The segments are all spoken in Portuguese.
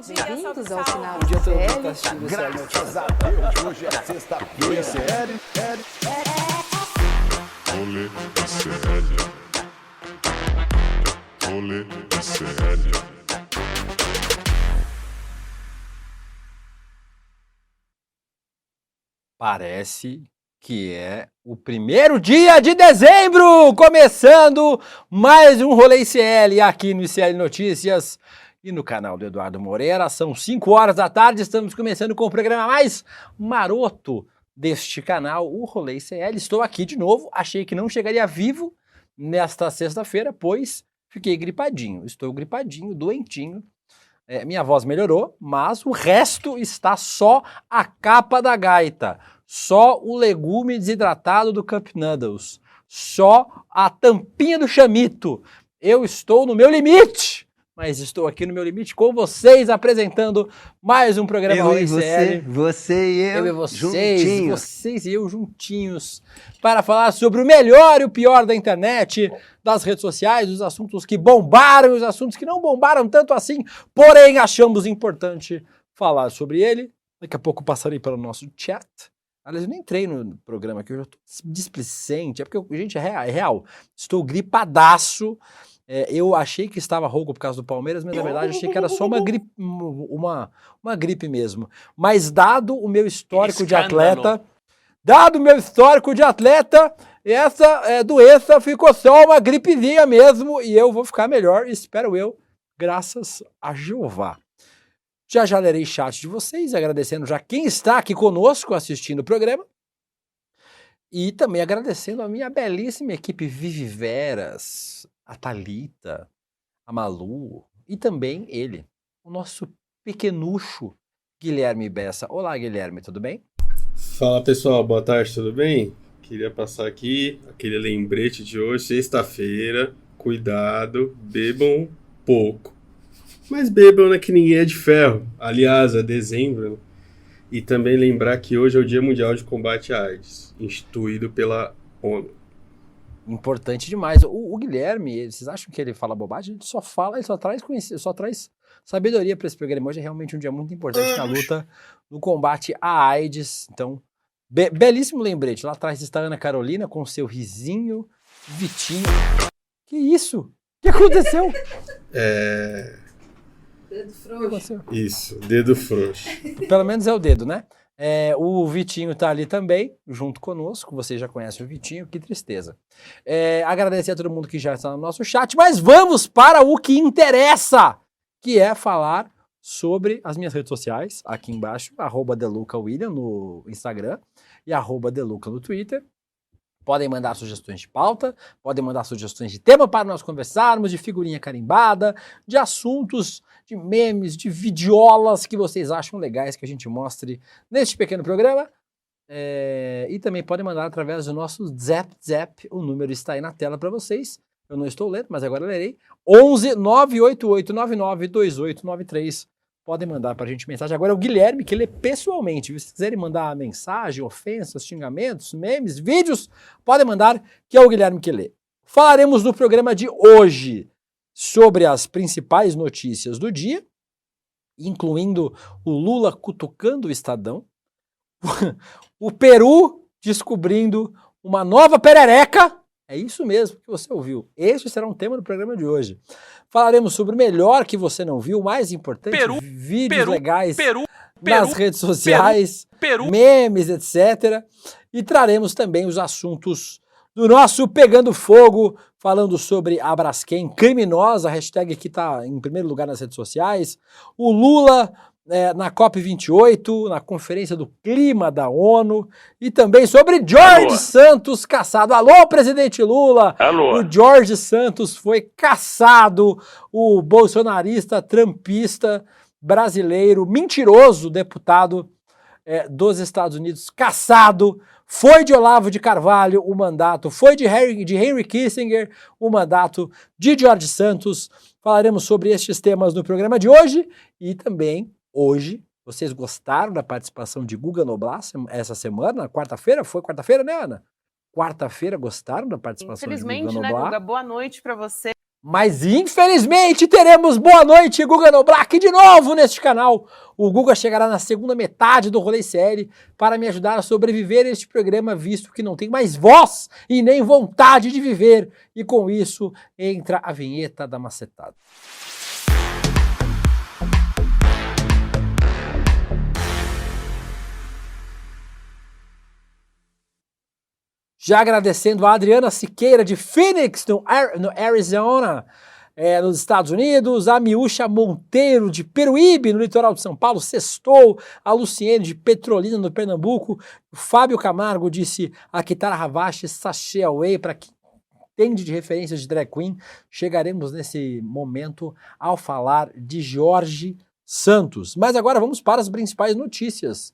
dia, Bem-vindos salve, ao salve. sinal Bom dia a todo mundo que CL. tá assistindo o CL Graças Notícias. a Deus, hoje é sexta-feira. Rolê CL. Rolê CL. Parece que é o primeiro dia de dezembro, começando mais um Rolê CL aqui no CL Notícias e no canal do Eduardo Moreira. São 5 horas da tarde, estamos começando com o programa mais maroto deste canal, o Rolê CL. Estou aqui de novo, achei que não chegaria vivo nesta sexta-feira, pois fiquei gripadinho. Estou gripadinho, doentinho. Minha voz melhorou, mas o resto está só a capa da gaita, só o legume desidratado do Cup Noodles, só a tampinha do chamito. Eu estou no meu limite, mas estou aqui no meu limite com vocês, apresentando mais um programa Eu Rolê e CL. você e eu Eu e vocês, juntinhos. vocês e eu juntinhos, para falar sobre o melhor e o pior da internet, das redes sociais, os assuntos que bombaram e os assuntos que não bombaram tanto assim, porém achamos importante falar sobre ele. Daqui a pouco passarei pelo nosso chat. Aliás, eu nem entrei no programa aqui, eu já estou displicente, é porque, gente, é real, estou gripadaço. Eu achei que estava rouco por causa do Palmeiras, mas na verdade achei que era só uma gripe mesmo. Mas dado o meu histórico de atleta, essa doença ficou só uma gripezinha mesmo e eu vou ficar melhor, espero eu, graças a Jeová. Já lerei chat de vocês, agradecendo já quem está aqui conosco assistindo o programa. E também agradecendo a minha belíssima equipe Viviveras, a Thalita, a Malu e também ele, o nosso pequenucho Guilherme Bessa. Olá, Guilherme, tudo bem? Fala pessoal, boa tarde, tudo bem? Queria passar aqui aquele lembrete de hoje, sexta-feira, cuidado, bebam pouco. Mas bebam, né, que ninguém é de ferro. Aliás, é dezembro, né? E também lembrar que hoje é o Dia Mundial de Combate à AIDS, instituído pela ONU. Importante demais. O Guilherme, vocês acham que ele fala bobagem? Ele só traz conhecimento, só traz sabedoria para esse programa. Hoje é realmente um dia muito importante na luta, no combate à AIDS. Então, belíssimo lembrete. Lá atrás está a Ana Carolina com seu risinho, Vitinho. Que isso? O que aconteceu? Dedo O que frouxo. aconteceu? Isso, dedo frouxo. Pelo menos é o dedo, né? O Vitinho tá ali também, junto conosco. Você já conhece o Vitinho, que tristeza. Agradecer a todo mundo que já está no nosso chat, mas vamos para o que interessa, que é falar sobre as minhas redes sociais, aqui embaixo, @DeLucaWilliam no Instagram e @DeLuca no Twitter. Podem mandar sugestões de pauta, podem mandar sugestões de tema para nós conversarmos, de figurinha carimbada, de assuntos, de memes, de videolas que vocês acham legais que a gente mostre neste pequeno programa. E também podem mandar através do nosso Zap. O número está aí na tela para vocês. Eu não estou lendo, mas agora lerei. 11 988 99 2893. Podem mandar para a gente mensagem. Agora é o Guilherme que lê pessoalmente. Se quiserem mandar mensagem, ofensas, xingamentos, memes, vídeos, podem mandar, que é o Guilherme que lê. Falaremos no programa de hoje sobre as principais notícias do dia, incluindo o Lula cutucando o Estadão, o Peru descobrindo uma nova perereca. É isso mesmo que você ouviu. Este será um tema do programa de hoje. Falaremos sobre o melhor que você não viu, o mais importante, vídeos legais nas redes sociais, memes, etc. E traremos também os assuntos do nosso Pegando Fogo, falando sobre a Braskem criminosa, a hashtag que está em primeiro lugar nas redes sociais, o Lula na COP28, na Conferência do Clima da ONU, e também sobre Jorge Santos caçado. Alô, presidente Lula! Alô. O Jorge Santos foi caçado, o bolsonarista, trumpista, brasileiro, mentiroso deputado dos Estados Unidos, caçado. Foi de Olavo de Carvalho o mandato, foi de Henry Kissinger o mandato de Jorge Santos. Falaremos sobre estes temas no programa de hoje e também hoje. Vocês gostaram da participação de Guga Noblar essa semana? Quarta-feira? Foi quarta-feira, né, Ana? Quarta-feira gostaram da participação de Guga Infelizmente, Noblar? né, Guga? Boa noite pra você. Mas infelizmente teremos Boa Noite Guga Noblar de novo neste canal. O Guga chegará na segunda metade do Rolê CL para me ajudar a sobreviver a este programa, visto que não tem mais voz e nem vontade de viver. E com isso entra a vinheta da macetada. Já agradecendo a Adriana Siqueira de Phoenix, no Arizona, nos Estados Unidos, a Miúcha Monteiro de Peruíbe, no litoral de São Paulo, sextou, a Luciene de Petrolina, no Pernambuco, o Fábio Camargo disse a Kitara Havashi, Sashay Away, para quem entende de referências de drag queen, chegaremos nesse momento ao falar de Jorge Santos. Mas agora vamos para as principais notícias,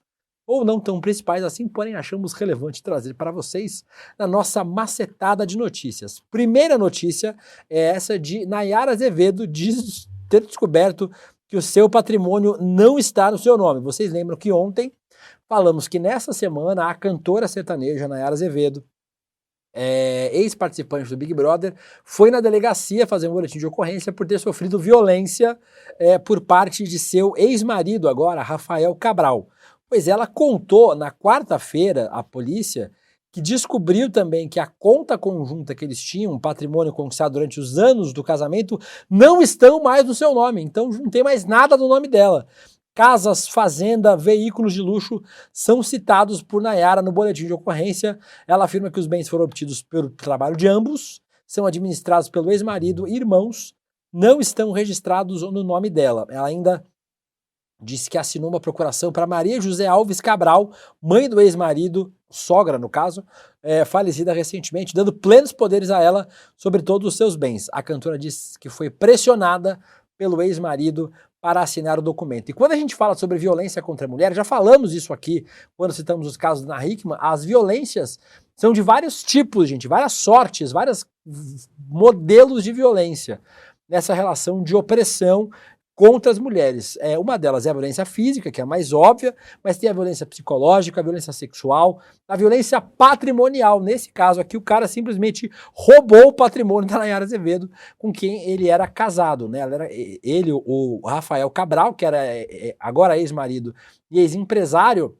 ou não tão principais assim, porém achamos relevante trazer para vocês na nossa macetada de notícias. Primeira notícia é essa de Nayara Azevedo ter descoberto que o seu patrimônio não está no seu nome. Vocês lembram que ontem falamos que nessa semana a cantora sertaneja Nayara Azevedo, ex-participante do Big Brother, foi na delegacia fazer um boletim de ocorrência por ter sofrido violência por parte de seu ex-marido agora, Rafael Cabral. Pois ela contou na quarta-feira à polícia que descobriu também que a conta conjunta que eles tinham, um patrimônio conquistado durante os anos do casamento, não estão mais no seu nome. Então não tem mais nada no nome dela. Casas, fazenda, veículos de luxo são citados por Nayara no boletim de ocorrência. Ela afirma que os bens foram obtidos pelo trabalho de ambos, são administrados pelo ex-marido e irmãos, não estão registrados no nome dela. Ela ainda disse que assinou uma procuração para Maria José Alves Cabral, mãe do ex-marido, sogra no caso, falecida recentemente, dando plenos poderes a ela sobre todos os seus bens. A cantora disse que foi pressionada pelo ex-marido para assinar o documento. E quando a gente fala sobre violência contra a mulher, já falamos isso aqui quando citamos os casos da Ana Hickman, as violências são de vários tipos, gente, várias sortes, vários modelos de violência nessa relação de opressão contra as mulheres. Uma delas é a violência física, que é a mais óbvia, mas tem a violência psicológica, a violência sexual, a violência patrimonial. Nesse caso aqui, o cara simplesmente roubou o patrimônio da Nayara Azevedo, com quem ele era casado, né? Ele, o Rafael Cabral, que era agora ex-marido e ex-empresário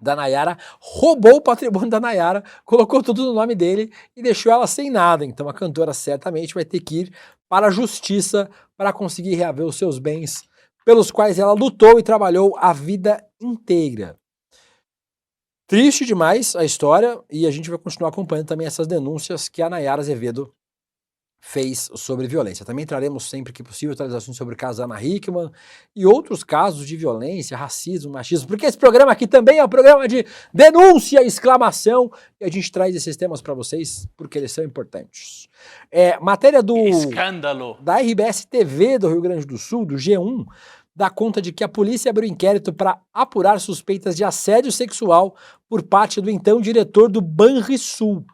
da Nayara, roubou o patrimônio da Nayara, colocou tudo no nome dele e deixou ela sem nada. Então a cantora certamente vai ter que ir para a justiça para conseguir reaver os seus bens pelos quais ela lutou e trabalhou a vida inteira. Triste demais a história e a gente vai continuar acompanhando também essas denúncias que a Nayara Azevedo fez sobre violência. Também traremos sempre que possível atualizações sobre o caso da Ana Hickman e outros casos de violência, racismo, machismo, porque esse programa aqui também é um programa de denúncia, exclamação, e a gente traz esses temas para vocês porque eles são importantes. Matéria Escândalo. da RBS TV do Rio Grande do Sul, do G1, dá conta de que a polícia abriu inquérito para apurar suspeitas de assédio sexual por parte do então diretor do Banrisul,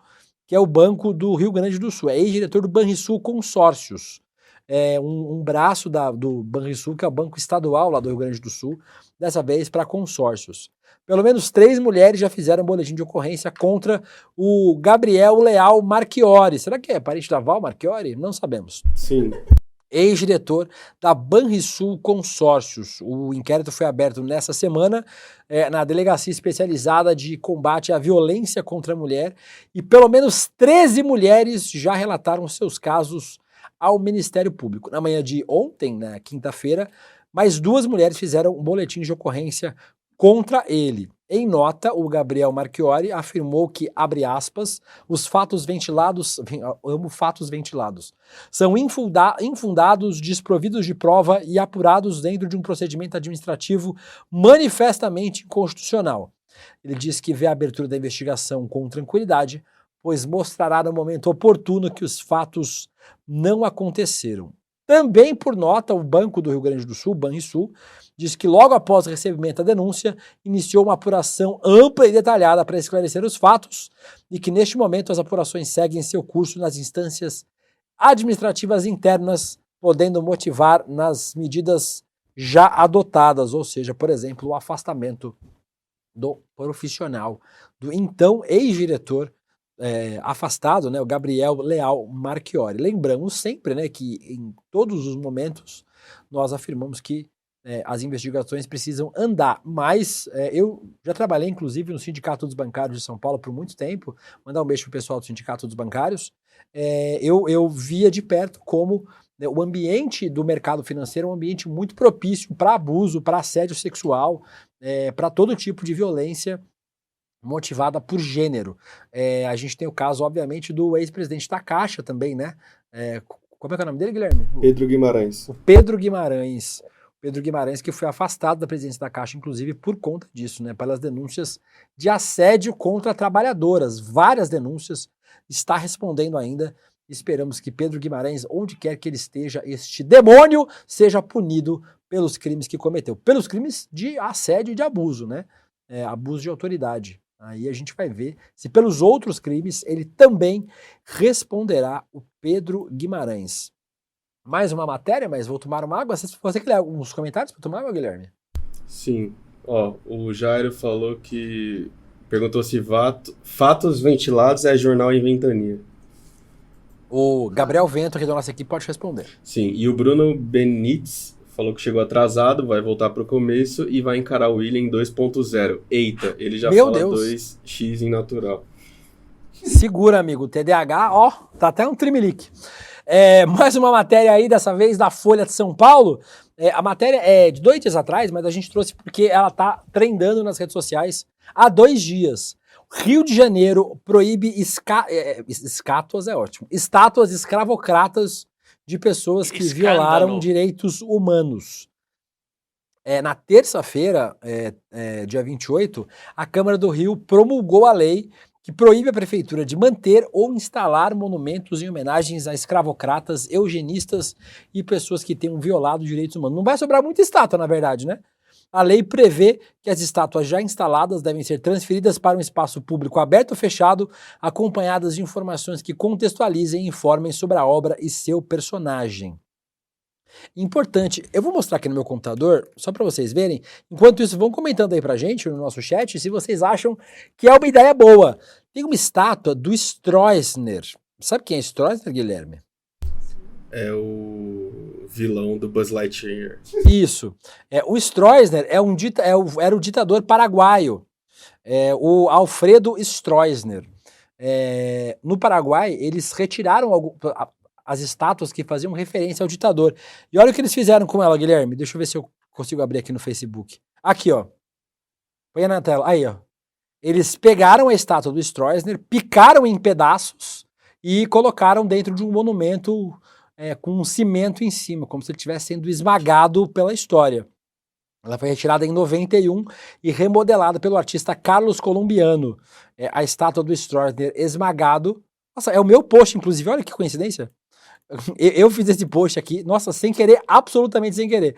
que é o Banco do Rio Grande do Sul, é ex-diretor do Banrisul Consórcios, um braço do Banrisul, que é o Banco Estadual lá do Rio Grande do Sul, dessa vez para consórcios. Pelo menos 3 mulheres já fizeram boletim de ocorrência contra o Gabriel Leal Marchiori. Será que é parente da Val Marchiori? Não sabemos. Sim. Ex-diretor da Banrisul Consórcios. O inquérito foi aberto nessa semana na Delegacia Especializada de Combate à Violência contra a Mulher e pelo menos 13 mulheres já relataram seus casos ao Ministério Público. Na manhã de ontem, na quinta-feira, mais 2 mulheres fizeram um boletim de ocorrência contra ele. Em nota, o Gabriel Marchiori afirmou que, abre aspas, os fatos ventilados, amo fatos ventilados, são infundados, desprovidos de prova e apurados dentro de um procedimento administrativo manifestamente inconstitucional. Ele diz que vê a abertura da investigação com tranquilidade, pois mostrará no momento oportuno que os fatos não aconteceram. Também por nota, o Banco do Rio Grande do Sul, Banrisul, diz que logo após o recebimento da denúncia, iniciou uma apuração ampla e detalhada para esclarecer os fatos e que neste momento as apurações seguem seu curso nas instâncias administrativas internas, podendo motivar nas medidas já adotadas, ou seja, por exemplo, o afastamento do profissional, do então ex-diretor afastado, né, o Gabriel Leal Marchiori. Lembramos sempre, né, que em todos os momentos nós afirmamos que as investigações precisam andar, mas eu já trabalhei, inclusive, no Sindicato dos Bancários de São Paulo por muito tempo, mandar um beijo pro pessoal do Sindicato dos Bancários. Eu via de perto como, né, o ambiente do mercado financeiro é um ambiente muito propício para abuso, para assédio sexual, para todo tipo de violência motivada por gênero. A gente tem o caso, obviamente, do ex-presidente da Caixa também, né? Como é que é o nome dele, Guilherme? Pedro Guimarães. O Pedro Guimarães. Pedro Guimarães, que foi afastado da presidência da Caixa, inclusive, por conta disso, né? Pelas denúncias de assédio contra trabalhadoras. Várias denúncias, está respondendo ainda. Esperamos que Pedro Guimarães, onde quer que ele esteja, este demônio seja punido pelos crimes que cometeu. Pelos crimes de assédio e de abuso, né? Abuso de autoridade. Aí a gente vai ver se pelos outros crimes ele também responderá, o Pedro Guimarães. Mais uma matéria, mas vou tomar uma água. Você quer ler alguns comentários para tomar água, Guilherme? Sim. Ó, o Jairo falou que... Perguntou se fatos ventilados é jornal em ventania. O Gabriel Vento, aqui da nossa equipe, pode responder. Sim, e o Bruno Benítez falou que chegou atrasado, vai voltar pro começo e vai encarar o William em 2.0. Eita, ele já Meu fala Deus. 2x em natural. Segura, amigo. TDAH, ó, tá até um trimelique. Mais uma matéria aí, dessa vez da Folha de São Paulo. A matéria é de 2 dias atrás, mas a gente trouxe porque ela tá trendando nas redes sociais há 2 dias. Rio de Janeiro proíbe estátuas, é ótimo, estátuas escravocratas de pessoas que violaram direitos humanos. Na terça-feira, dia 28, a Câmara do Rio promulgou a lei que proíbe a prefeitura de manter ou instalar monumentos em homenagens a escravocratas, eugenistas e pessoas que tenham violado direitos humanos. Não vai sobrar muita estátua, na verdade, né? A lei prevê que as estátuas já instaladas devem ser transferidas para um espaço público aberto ou fechado, acompanhadas de informações que contextualizem e informem sobre a obra e seu personagem. Importante, eu vou mostrar aqui no meu computador, só para vocês verem. Enquanto isso, vão comentando aí pra gente no nosso chat se vocês acham que é uma ideia boa. Tem uma estátua do Stroessner. Sabe quem é Stroessner, Guilherme? É o vilão do Buzz Lightyear. Isso. O Stroessner era o ditador paraguaio. O Alfredo Stroessner. No Paraguai, eles retiraram as estátuas que faziam referência ao ditador. E olha o que eles fizeram com ela, Guilherme. Deixa eu ver se eu consigo abrir aqui no Facebook. Aqui, ó. Põe na tela. Aí, ó. Eles pegaram a estátua do Stroessner, picaram em pedaços e colocaram dentro de um monumento com um cimento em cima, como se ele estivesse sendo esmagado pela história. Ela foi retirada em 91 e remodelada pelo artista Carlos Colombiano. A estátua do Stroessner esmagado. Nossa, é o meu post, inclusive. Olha que coincidência. Eu fiz esse post aqui, nossa, sem querer, absolutamente sem querer.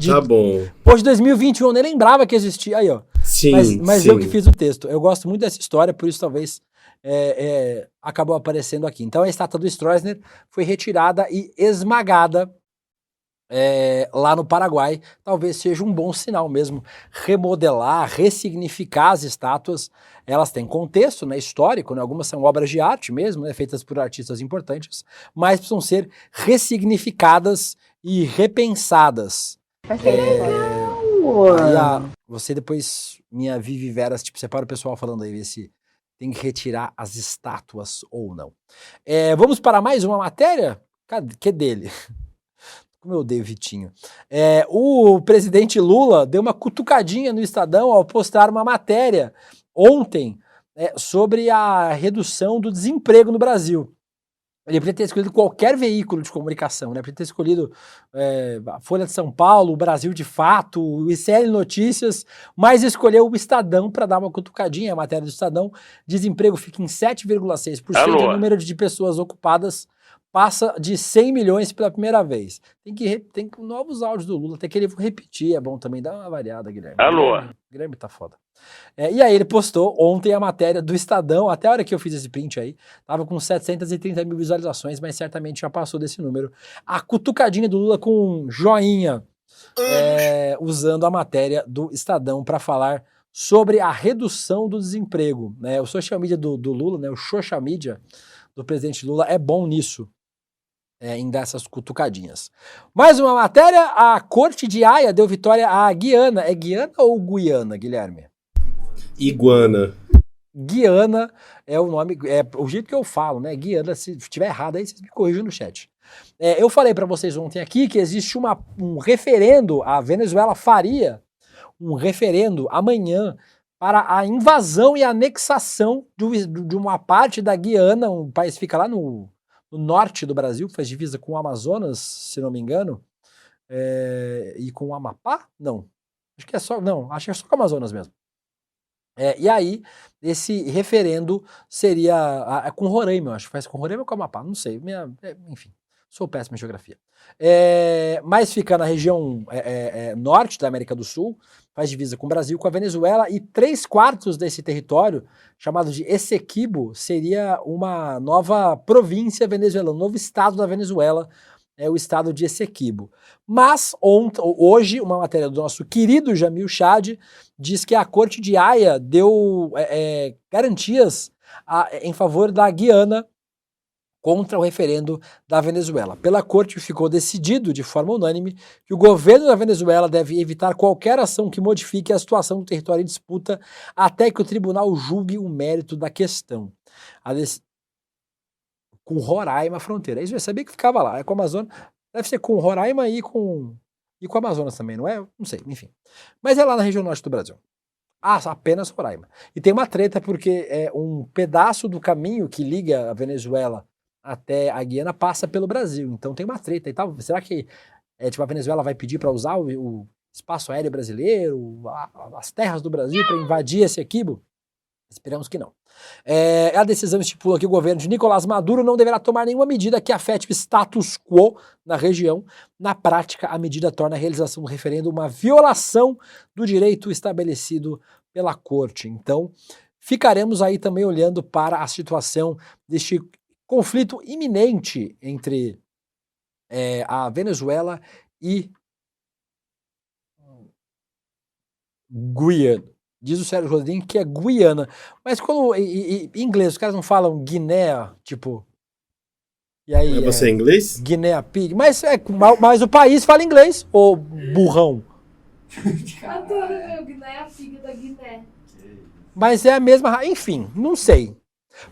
Tá bom. Post de 2021, eu nem lembrava que existia. Aí, ó. Sim, mas sim. eu que fiz o texto. Eu gosto muito dessa história, por isso talvez acabou aparecendo aqui. Então a estátua do Stroessner foi retirada e esmagada lá no Paraguai. Talvez seja um bom sinal mesmo. Remodelar, ressignificar as estátuas. Elas têm contexto, né, histórico, né? Algumas são obras de arte mesmo, né, feitas por artistas importantes, mas precisam ser ressignificadas e repensadas. Você depois, minha Vivi Veras, separa o pessoal falando aí, ver se tem que retirar as estátuas ou não. Vamos para mais uma matéria? Que dele? Como eu odeio Vitinho. O presidente Lula deu uma cutucadinha no Estadão ao postar uma matéria ontem sobre a redução do desemprego no Brasil. Ele podia ter escolhido qualquer veículo de comunicação, né? Podia ter escolhido a Folha de São Paulo, o Brasil de Fato, o ICL Notícias, mas escolheu o Estadão para dar uma cutucadinha. A matéria do Estadão: desemprego fica em 7,6%, o número de pessoas ocupadas passa de 100 milhões pela primeira vez. Tem novos áudios do Lula, até que ele repetir, é bom também, dá uma variada, Guilherme. Guilherme tá foda. E aí ele postou ontem a matéria do Estadão, até a hora que eu fiz esse print aí, tava com 730 mil visualizações, mas certamente já passou desse número. A cutucadinha do Lula com um joinha, usando a matéria do Estadão para falar sobre a redução do desemprego, né? O social media do Lula, né? O social media do presidente Lula é bom nisso, em dar essas cutucadinhas. Mais uma matéria, a Corte de Haia deu vitória à Guiana. É Guiana ou Guiana, Guilherme? Iguana. Guiana é o nome, é o jeito que eu falo, né? Guiana, se estiver errado aí, vocês me corrijam no chat. Eu falei para vocês ontem aqui que existe um referendo, a Venezuela faria um referendo amanhã para a invasão e anexação de uma parte da Guiana, um país que fica lá no norte do Brasil, que faz divisa com o Amazonas, se não me engano, e com o Amapá? Não. Acho que é só com o Amazonas mesmo. E aí, esse referendo seria com Roraima, eu acho. Faz com Roraima ou com Amapá? Não sei. Enfim, sou péssimo em geografia. Mas fica na região norte da América do Sul, faz divisa com o Brasil, com a Venezuela, e 3/4 desse território, chamado de Essequibo, seria uma nova província venezuelana, um novo estado da Venezuela, é o estado de Essequibo. Mas hoje, uma matéria do nosso querido Jamil Chad diz que a Corte de Haia deu garantias em favor da Guiana contra o referendo da Venezuela. Pela Corte ficou decidido de forma unânime que o governo da Venezuela deve evitar qualquer ação que modifique a situação do território em disputa até que o tribunal julgue o mérito da questão. Com Roraima a fronteira. Isso eu sabia que ficava lá. É com o Amazonas. Deve ser com Roraima e com o Amazonas também, não é? Não sei, enfim. Mas é lá na região norte do Brasil. Apenas Roraima. E tem uma treta porque um pedaço do caminho que liga a Venezuela até a Guiana passa pelo Brasil. Então tem uma treta e tal. Será que a Venezuela vai pedir para usar o espaço aéreo brasileiro, as terras do Brasil para invadir esse Essequibo? Esperamos que não. A decisão estipula que o governo de Nicolás Maduro não deverá tomar nenhuma medida que afete o status quo na região. Na prática, a medida torna a realização do referendo uma violação do direito estabelecido pela Corte. Então, ficaremos aí também olhando para a situação deste conflito iminente entre a Venezuela e Guiana. Diz o Sérgio Rodrigues que é Guiana. Mas quando em inglês os caras não falam Guiné, tipo. E aí, você é inglês? Guiné Pig. Mas o país fala inglês, ô burrão. Adoro meu Guiné Pig da Guiné. Mas é a mesma. Enfim, não sei.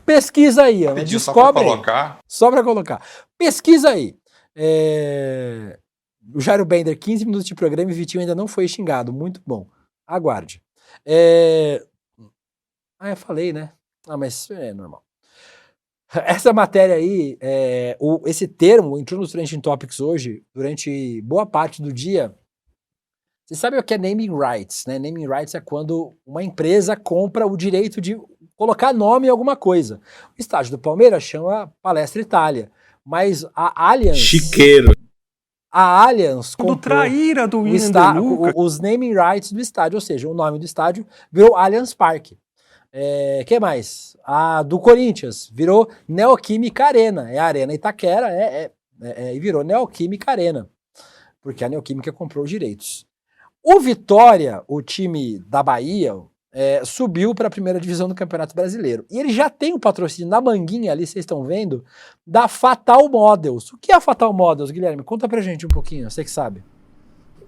Pesquisa aí, Ana. Descobre. Só pra colocar. Pesquisa aí. O Jairo Bender, 15 minutos de programa e Vitinho ainda não foi xingado. Muito bom. Aguarde. Eu falei, né? Mas é normal. Essa matéria aí, esse termo entrou nos Trending Topics hoje, durante boa parte do dia. Você sabe o que é naming rights, né? Naming rights é quando uma empresa compra o direito de colocar nome em alguma coisa. O estádio do Palmeiras chama Palestra Itália, mas a Allianz... Chiqueiro. A Allianz comprou traíra do os naming rights do estádio, ou seja, o nome do estádio virou Allianz Parque. Que mais? A do Corinthians virou Neoquímica Arena. É a Arena Itaquera, e virou Neoquímica Arena, porque a Neoquímica comprou os direitos. O Vitória, o time da Bahia, subiu para a primeira divisão do Campeonato Brasileiro. E ele já tem o patrocínio na manguinha ali, vocês estão vendo, da Fatal Models. O que é a Fatal Models, Guilherme? Conta pra gente um pouquinho, você que sabe.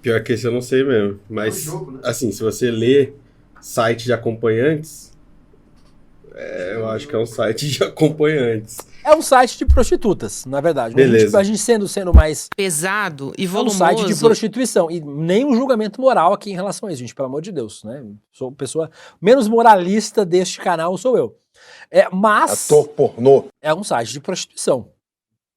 Pior que esse eu não sei mesmo. Mas, assim, se você lê site de acompanhantes, eu acho que é um site de acompanhantes. É um site de prostitutas, na verdade. Beleza. A gente sendo mais pesado e volumoso. É um site de prostituição. E nem um julgamento moral aqui em relação a isso, gente, pelo amor de Deus, né? Sou a pessoa menos moralista deste canal, sou eu. Mas Ator pornô. é um site de prostituição.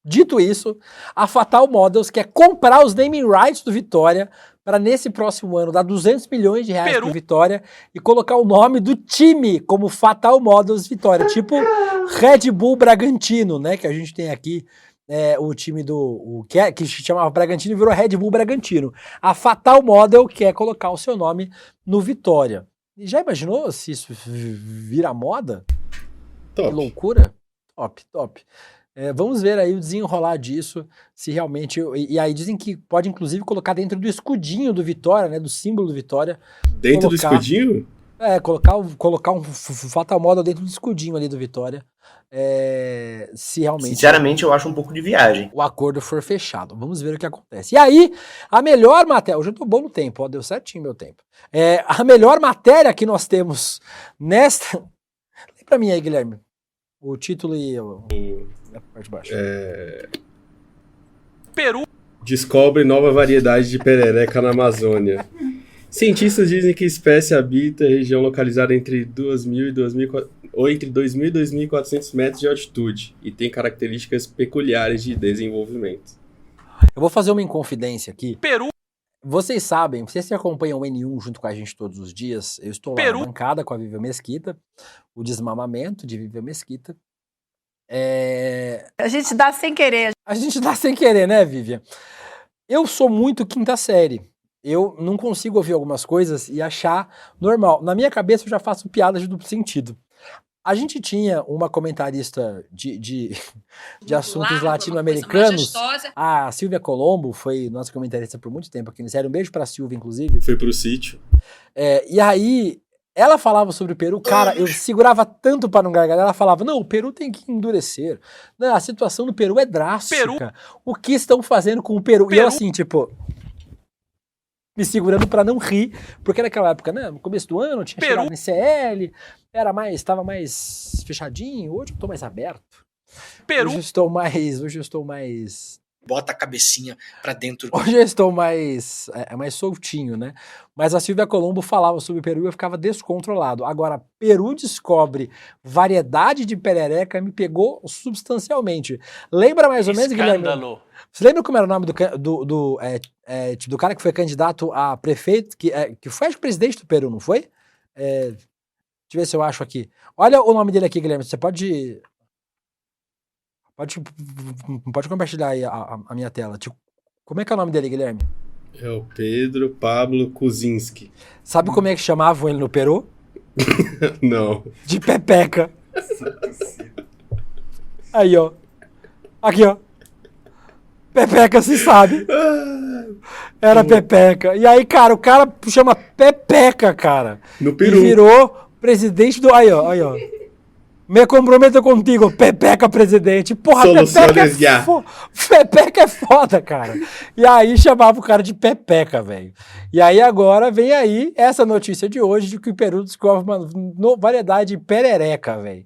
Dito isso, a Fatal Models quer comprar os naming rights do Vitória para nesse próximo ano dar 200 milhões de reais pro Vitória e colocar o nome do time como Fatal Models Vitória, tipo Red Bull Bragantino, né, que a gente tem aqui, o time que se chamava Bragantino e virou Red Bull Bragantino. A Fatal Model quer colocar o seu nome no Vitória. E já imaginou se isso vira moda? Top. Que loucura? Top. Vamos ver aí o desenrolar disso, se realmente... E aí dizem que pode inclusive colocar dentro do escudinho do Vitória, né, do símbolo do Vitória. Dentro do escudinho? Colocar um Fatal Model dentro do escudinho ali do Vitória. Se realmente... Sinceramente, eu acho um pouco de viagem. o acordo for fechado. Vamos ver o que acontece. E aí, a melhor matéria... Hoje eu tô bom no tempo, ó, deu certinho meu tempo. A melhor matéria que nós temos nesta... Lê pra mim aí, Guilherme. O título e a parte de baixo. Peru. Descobre nova variedade de perereca na Amazônia. Cientistas dizem que a espécie habita a região localizada entre 2.000 e 2.400 metros de altitude e tem características peculiares de desenvolvimento. Eu vou fazer uma inconfidência aqui. Peru. Vocês sabem, vocês que acompanham o N1 junto com a gente todos os dias, eu estou lá Peru. na bancada com a Vivian Mesquita, o desmamamento de Vivian Mesquita. A gente dá sem querer. A gente dá sem querer, né, Vivian? Eu sou muito quinta série. Eu não consigo ouvir algumas coisas e achar normal. Na minha cabeça eu já faço piadas de duplo sentido. A gente tinha uma comentarista de assuntos latino-americanos, a Silvia Colombo, foi nossa comentarista por muito tempo aqui no Sério. Um beijo pra Silvia, inclusive. Foi pro sítio. E aí, ela falava sobre o Peru, cara, eu segurava tanto para não gargalhar, ela falava, não, o Peru tem que endurecer. Não, a situação do Peru é drástica. O que estão fazendo com o Peru? E eu assim, tipo... me segurando pra não rir, porque naquela época, né, no começo do ano, tinha chegado no ICL, estava mais fechadinho, hoje eu tô mais aberto. Hoje eu estou mais... Bota a cabecinha pra dentro. Hoje eu estou mais soltinho, né? Mas a Silvia Colombo falava sobre o Peru e eu ficava descontrolado. Agora, Peru descobre variedade de perereca, me pegou substancialmente. Lembra mais ou menos, Guilherme? Você lembra como era o nome do cara que foi candidato a prefeito, que foi acho, presidente do Peru, não foi? Deixa eu ver se eu acho aqui. Olha o nome dele aqui, Guilherme. Você pode compartilhar aí a minha tela. Tipo, como é que é o nome dele, Guilherme? É o Pedro Pablo Kuczynski. Sabe como é que chamavam ele no Peru? Não. De Pepeca. Aí, ó. Aqui, ó. Pepeca, se sabe. Era Pepeca. E aí, cara, o cara chama Pepeca, cara. No Peru. E virou presidente do... Aí, ó. Me comprometo contigo, Pepeca presidente. Porra, Pepeca é foda, cara. E aí chamava o cara de Pepeca, velho. E aí agora vem aí essa notícia de hoje de que o Peru descobre uma variedade de perereca, velho.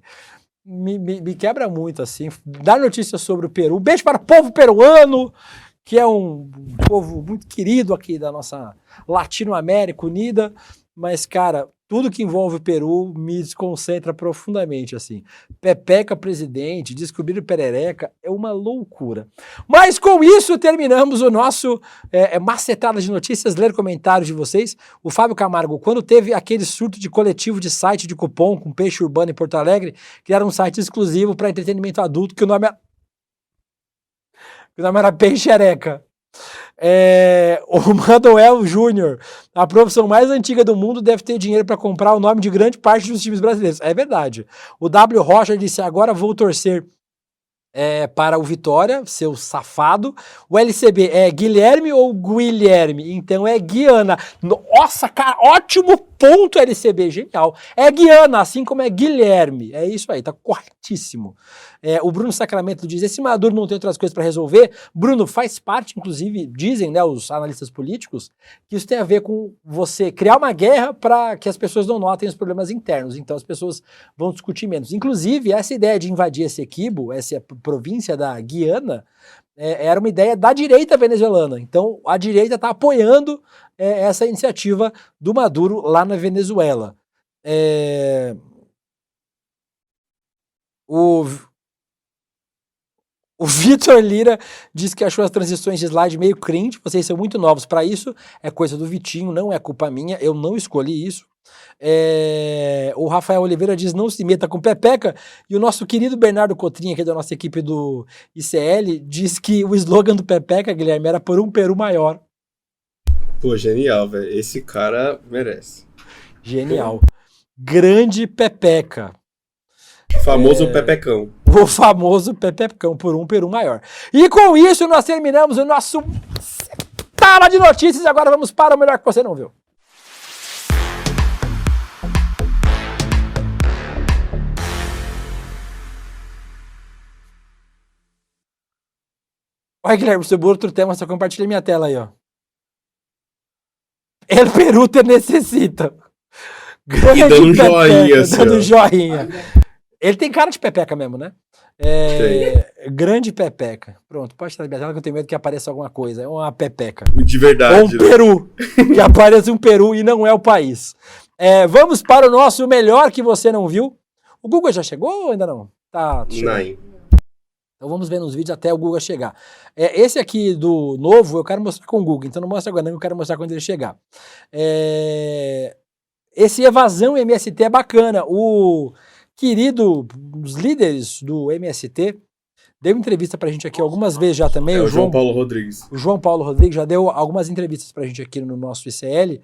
Me quebra muito, assim. Dar notícias sobre o Peru. Um beijo para o povo peruano, que é um povo muito querido aqui da nossa Latinoamérica unida. Mas, cara, tudo que envolve o Peru me desconcentra profundamente, assim. Pepeca presidente, descobrir perereca, é uma loucura. Mas com isso terminamos o nosso macetada de notícias, ler comentários de vocês. O Fábio Camargo, quando teve aquele surto de coletivo de site de cupom com peixe urbano em Porto Alegre, criaram um site exclusivo para entretenimento adulto, que o nome era Peixereca. O Manuel Júnior, a profissão mais antiga do mundo, deve ter dinheiro para comprar o nome de grande parte dos times brasileiros. É verdade. O W. Rocha disse, agora vou torcer para o Vitória, seu safado. O LCB é Guilherme ou Guilherme? Então é Guiana. Nossa, cara, ótimo ponto, LCB, genial. É Guiana, assim como é Guilherme. É isso aí, tá corretíssimo. O Bruno Sacramento diz, esse Maduro não tem outras coisas para resolver? Bruno, faz parte, inclusive, dizem, né, os analistas políticos, que isso tem a ver com você criar uma guerra para que as pessoas não notem os problemas internos. Então as pessoas vão discutir menos. Inclusive, essa ideia de invadir esse Equibo, essa província da Guiana, era uma ideia da direita venezuelana. Então a direita está apoiando essa iniciativa do Maduro lá na Venezuela. O Vitor Lira diz que achou as transições de slide meio cringe, vocês são muito novos para isso, é coisa do Vitinho, não é culpa minha, eu não escolhi isso. O Rafael Oliveira diz, não se meta com Pepeca, e o nosso querido Bernardo Cotrinha, que é da nossa equipe do ICL, diz que o slogan do Pepeca, Guilherme, era por um Peru maior. Pô, genial, velho, esse cara merece. Genial. Grande Pepeca. Famoso Pepecão. O famoso Pepecão, por um Peru maior. E com isso nós terminamos o nosso tala de notícias. Agora vamos para o melhor que você não viu. Olha, Guilherme, sobre outro tema, só compartilha minha tela aí, ó. El Peru te necessita. Grande E dando um pepeca, joinha, assim, dando ó. joinha. Ele tem cara de pepeca mesmo, né? Grande pepeca. Pronto, pode estar na minha tela que eu tenho medo que apareça alguma coisa. É uma pepeca. De verdade. Ou um peru. Que apareça um peru e não é o país. Vamos para o nosso melhor que você não viu. O Guga já chegou ou ainda não? Tá chegando. Não. Então vamos ver nos vídeos até o Guga chegar. Esse aqui do novo eu quero mostrar com o Guga, então não mostra agora não, eu quero mostrar quando ele chegar. Esse Evasão MST é bacana. O querido, os líderes do MST, deu entrevista pra gente aqui algumas vezes já também. O João Paulo Rodrigues. O João Paulo Rodrigues já deu algumas entrevistas pra gente aqui no nosso ICL,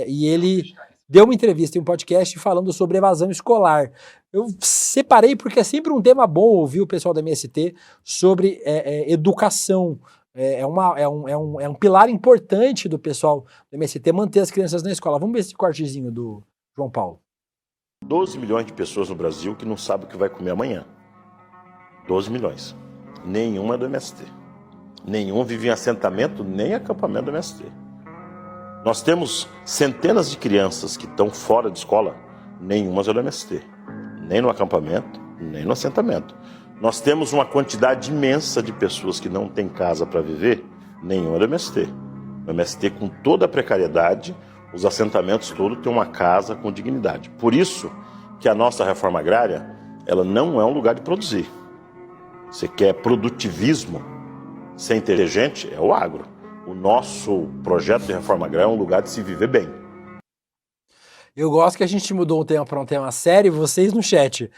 e ele deu uma entrevista em um podcast falando sobre evasão escolar. Eu separei porque é sempre um tema bom ouvir o pessoal da MST sobre educação. É um pilar importante do pessoal do MST manter as crianças na escola. Vamos ver esse cortezinho do João Paulo. 12 milhões de pessoas no Brasil que não sabem o que vai comer amanhã. 12 milhões. Nenhuma é do MST. Nenhum vive em assentamento, nem acampamento do MST. Nós temos centenas de crianças que estão fora de escola, nenhuma é do MST. Nem no acampamento, nem no assentamento. Nós temos uma quantidade imensa de pessoas que não têm casa para viver, nenhuma é do MST. O MST, com toda a precariedade, os assentamentos todos têm uma casa com dignidade. Por isso que a nossa reforma agrária, ela não é um lugar de produzir. Você quer produtivismo sem ter gente, é o agro. O nosso projeto de reforma agrária é um lugar de se viver bem. Eu gosto que a gente mudou o tema para um tema sério, vocês no chat.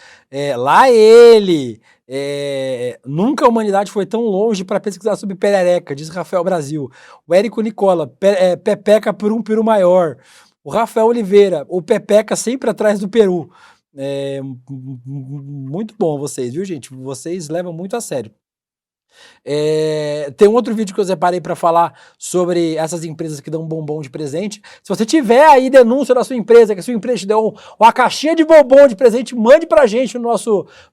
Lá ele! Nunca a humanidade foi tão longe para pesquisar sobre perereca, diz Rafael Brasil. O Érico Nicola, pepeca por um peru maior. O Rafael Oliveira, o pepeca sempre atrás do peru. Muito bom vocês, viu, gente? Vocês levam muito a sério. Tem um outro vídeo que eu separei para falar sobre essas empresas que dão bombom de presente. Se você tiver aí denúncia da sua empresa, que a sua empresa te deu uma caixinha de bombom de presente, mande pra gente no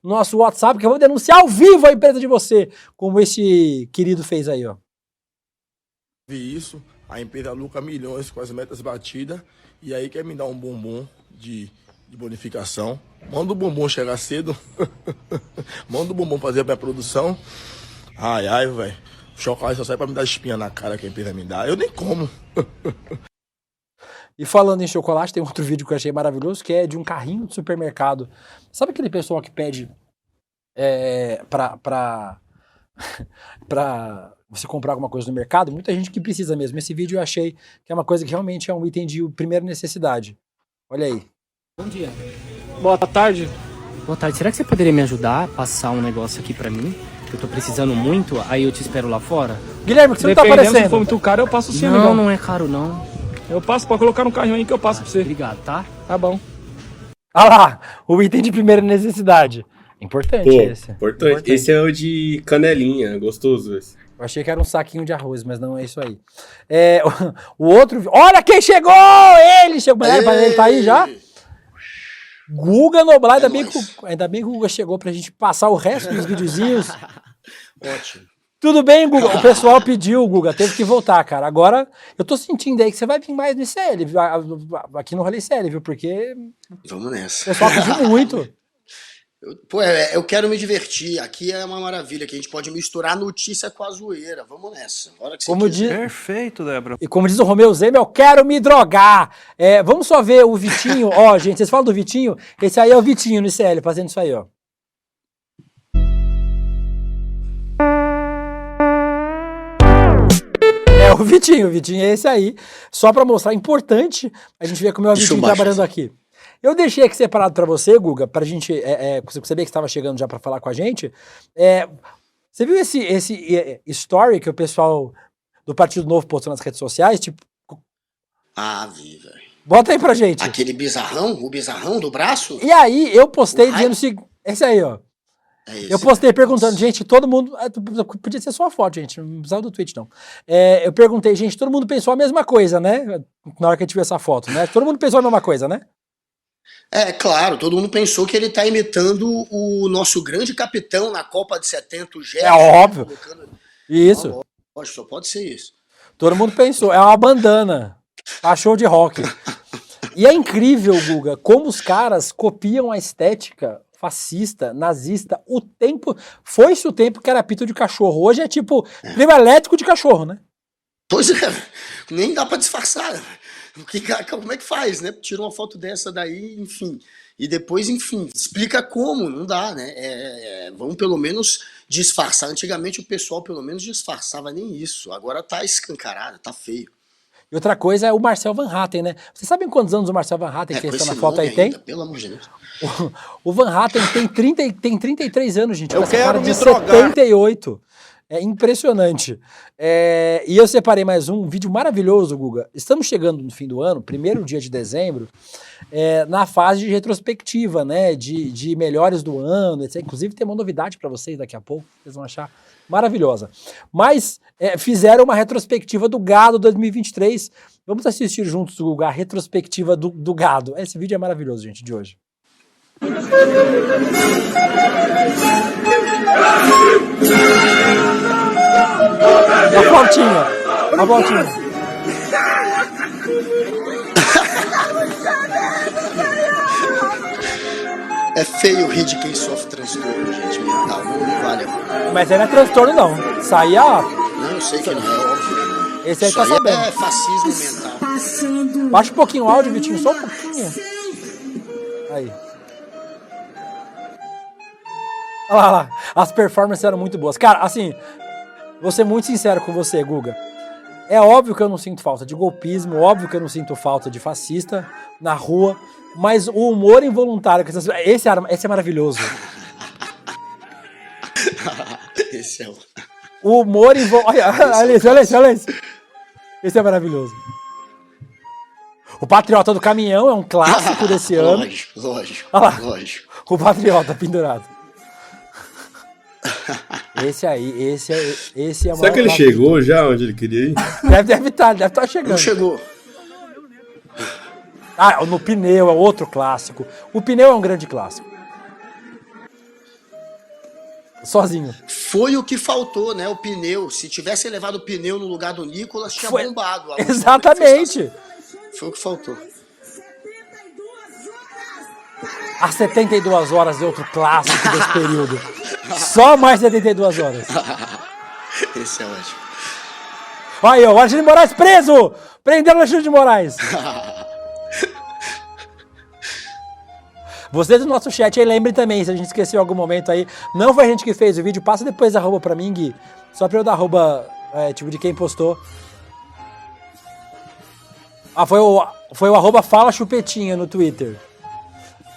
nosso WhatsApp, que eu vou denunciar ao vivo a empresa de você, como esse querido fez aí, ó. Vi isso, a empresa lucra milhões com as metas batidas, e aí quer me dar um bombom de bonificação. Manda o bombom chegar cedo, manda o bombom fazer a pré-produção. Ai, velho. O chocolate só sai pra me dar espinha na cara que a empresa me dá. Eu nem como. E falando em chocolate, tem outro vídeo que eu achei maravilhoso, que é de um carrinho de supermercado. Sabe aquele pessoal que pede pra você comprar alguma coisa no mercado? Muita gente que precisa mesmo. Esse vídeo eu achei que é uma coisa que realmente é um item de primeira necessidade. Olha aí. Bom dia. Boa tarde. Boa tarde. Será que você poderia me ajudar a passar um negócio aqui pra mim? Eu tô precisando muito, aí eu te espero lá fora. Guilherme, que você não tá aparecendo. Se for muito caro, eu passo sim, Não, amigão. não é caro, não. Eu passo, pode colocar no carrinho aí que eu passo pra você. Obrigado, tá? Tá bom. Olha lá, o item de primeira necessidade. Importante esse. Importante. Esse é o de canelinha, gostoso esse. Eu achei que era um saquinho de arroz, mas não é isso aí. O outro... Olha quem chegou! Ele chegou. Ele tá aí já? Guga Noblar, ainda bem que o Guga chegou pra gente passar o resto dos videozinhos. Ótimo. Tudo bem, Guga? O pessoal pediu, Guga, teve que voltar, cara. Agora, eu tô sentindo aí que você vai vir mais no ICL, viu? Aqui no Rolê ICL, viu? Porque Vamos nessa. o pessoal pediu muito. Eu quero me divertir. Aqui é uma maravilha, que a gente pode misturar notícia com a zoeira. Vamos nessa. Hora que você quiser. Perfeito, Débora. E como diz o Romeu Zema, eu quero me drogar. Vamos só ver o Vitinho. Ó, gente, vocês falam do Vitinho? Esse aí é o Vitinho no ICL, fazendo isso aí, ó. O Vitinho é esse aí. Só pra mostrar, importante a gente ver como é o Vitinho trabalhando aqui. Eu deixei aqui separado pra você, Guga, pra gente você saber que estava chegando já pra falar com a gente. Você viu esse story que o pessoal do Partido Novo postou nas redes sociais? Tipo... Vi, velho. Bota aí pra gente. Aquele o bizarrão do braço? E aí, eu postei dizendo o seguinte... Esse aí, ó. Eu postei perguntando, gente, todo mundo... Podia ser só a foto, gente, não precisava do tweet, não. Eu perguntei, gente, todo mundo pensou a mesma coisa, né? Na hora que a gente viu essa foto, né? Todo mundo pensou a mesma coisa, né? Claro, todo mundo pensou que ele tá imitando o nosso grande capitão na Copa de 70, o Gerson. É óbvio. Isso. Lógico, só pode ser isso. Todo mundo pensou, é uma bandana. Cachorro de rock. E é incrível, Guga, como os caras copiam a estética fascista, nazista, o tempo... Foi-se o tempo que era pito de cachorro. Hoje é tipo trio elétrico de cachorro, né? Pois é, nem dá pra disfarçar. Como é que faz, né? Tira uma foto dessa daí, enfim. E depois, enfim, explica como, não dá, né? Vamos pelo menos disfarçar. Antigamente o pessoal pelo menos disfarçava nem isso. Agora tá escancarado, tá feio. E outra coisa é o Marcel Van Hatten, né? Vocês sabem quantos anos o Marcel Van Hatten, que está na foto aí, ainda, tem? pelo amor de Deus. O Van Hatten tem 33 anos, gente. Eu quero de me drogar. 78. É impressionante. E eu separei mais um vídeo maravilhoso, Guga. Estamos chegando no fim do ano, primeiro dia de dezembro, na fase de retrospectiva, né? De melhores do ano, etc. Inclusive tem uma novidade para vocês daqui a pouco, vocês vão achar maravilhosa. Mas fizeram uma retrospectiva do gado 2023. Vamos assistir juntos, Guga, a retrospectiva do gado. Esse vídeo é maravilhoso, gente, de hoje. A voltinha. A voltinha. É feio rir de quem sofre transtorno, gente, mental. Não vale a pena. Mas aí não é transtorno, não. Isso aí é... Não, eu sei que não, é óbvio que não. Esse aí Isso tá aí sabendo. é fascismo mental. Baixa um pouquinho o áudio, Vitinho, só um pouquinho. Aí. Olha lá. As performances eram muito boas. Cara, assim, vou ser muito sincero com você, Guga. É óbvio que eu não sinto falta de golpismo, óbvio que eu não sinto falta de fascista na rua, mas o humor involuntário... Esse é maravilhoso. Esse é o... O humor involuntário... Olha isso. Esse é maravilhoso. O Patriota do Caminhão é um clássico desse ano. Lógico. Olha lá. Lógico. O Patriota pendurado. Esse aí, esse é o Será que ele chegou já onde ele queria ir? Deve estar chegando. Não chegou. Ah, no pneu é outro clássico. O pneu é um grande clássico. Sozinho. Foi o que faltou, né? O pneu. Se tivesse levado o pneu no lugar do Nicolas, tinha bombado. Exatamente. Foi o que faltou. As 72 horas é outro clássico desse período. Só mais 72 horas. Esse é ótimo. Aí, ó, o Alexandre de Moraes preso! Prenderam o Alexandre de Moraes. Vocês do nosso chat aí, lembrem também, se a gente esqueceu em algum momento aí, não foi a gente que fez o vídeo, passa depois arroba pra mim, Gui, só pra eu dar arroba, tipo, de quem postou. Ah, foi o arroba Fala Chupetinha no Twitter,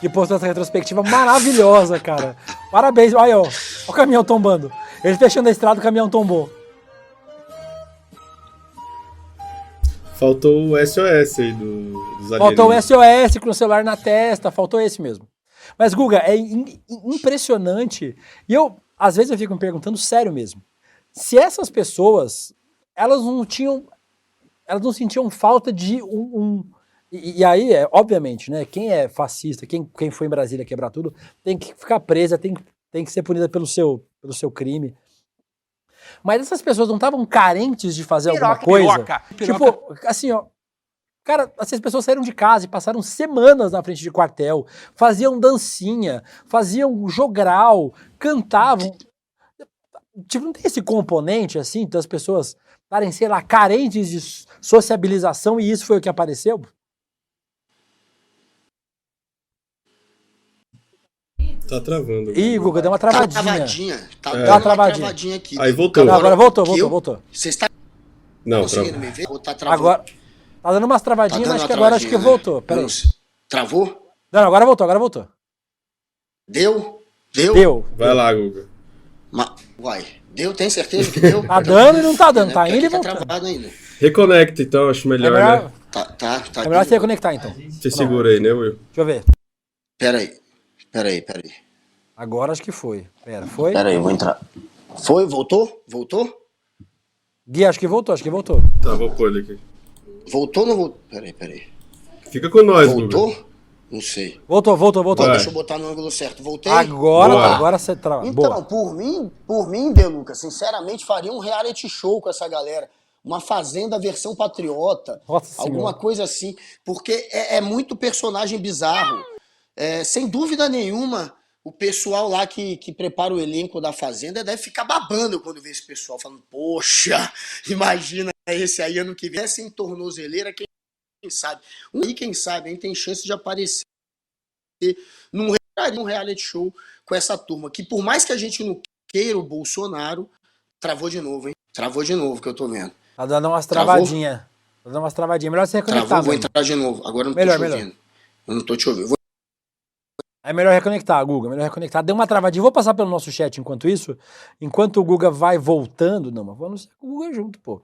que postou essa retrospectiva maravilhosa, cara. Parabéns, aí ó, o caminhão tombando. Ele fechando a estrada, o caminhão tombou. Faltou o SOS aí dos Faltou o SOS com o celular na testa, faltou esse mesmo. Mas, Guga, é impressionante. E às vezes eu fico me perguntando sério mesmo. Se essas pessoas, elas não sentiam falta de E aí, obviamente, né? Quem é fascista, quem foi em Brasília quebrar tudo, tem que ficar presa, tem que ser punida pelo seu crime. Mas essas pessoas não estavam carentes de fazer alguma coisa? Tipo, assim, ó. Cara, essas pessoas saíram de casa e passaram semanas na frente de quartel, faziam dancinha, faziam jogral, cantavam. Tipo, não tem esse componente, assim, das pessoas estarem, sei lá, carentes de sociabilização e isso foi o que apareceu? Tá travando. Ih, Guga, deu uma travadinha. Tá deu uma travadinha aqui. Aí voltou. Não, agora voltou. Você está conseguindo me ver? Ou tá travando? Agora, tá dando umas travadinhas, mas acho que voltou. Peraí. Travou? Não, agora voltou. Deu? Vai lá, Guga. Uai, deu? Tem certeza que deu? Tá dando e não tá dando, tá indo e voltando. Travado ainda. Reconecta então, acho melhor, né? Tá é melhor você reconectar então. Você segura aí, né, Will? Deixa eu ver. Peraí. Agora acho que foi. Foi? Peraí, eu vou entrar. Foi? Voltou? Gui, acho que voltou. Tá, vou pôr ele aqui. Voltou ou não voltou? Peraí. Fica com nós, Voltou? Guga. Não sei. Voltou. Deixa eu botar no ângulo certo. Voltei? Agora você trava. Então, por mim, Deluca, sinceramente, faria um reality show com essa galera. Uma Fazenda versão patriota. Nossa alguma Senhora. coisa assim. Porque é muito personagem bizarro. Sem dúvida nenhuma, o pessoal lá que prepara o elenco da Fazenda deve ficar babando quando vê esse pessoal. Falando, poxa, imagina esse aí ano que vem. Sem tornozeleira, quem sabe? Quem sabe, hein, tem chance de aparecer num reality show com essa turma. Que por mais que a gente não queira o Bolsonaro, travou de novo, hein? Travou de novo, que eu tô vendo. Tá dando umas travadinhas. Melhor você reconectar. Travou, vou entrar de novo. Agora eu não tô te ouvindo. Eu não tô te ouvindo. É melhor reconectar, Guga. Melhor reconectar. Deu uma travadinha. Vou passar pelo nosso chat enquanto isso. Enquanto o Guga vai voltando. Não, mas vou anunciar com o Guga junto, pô.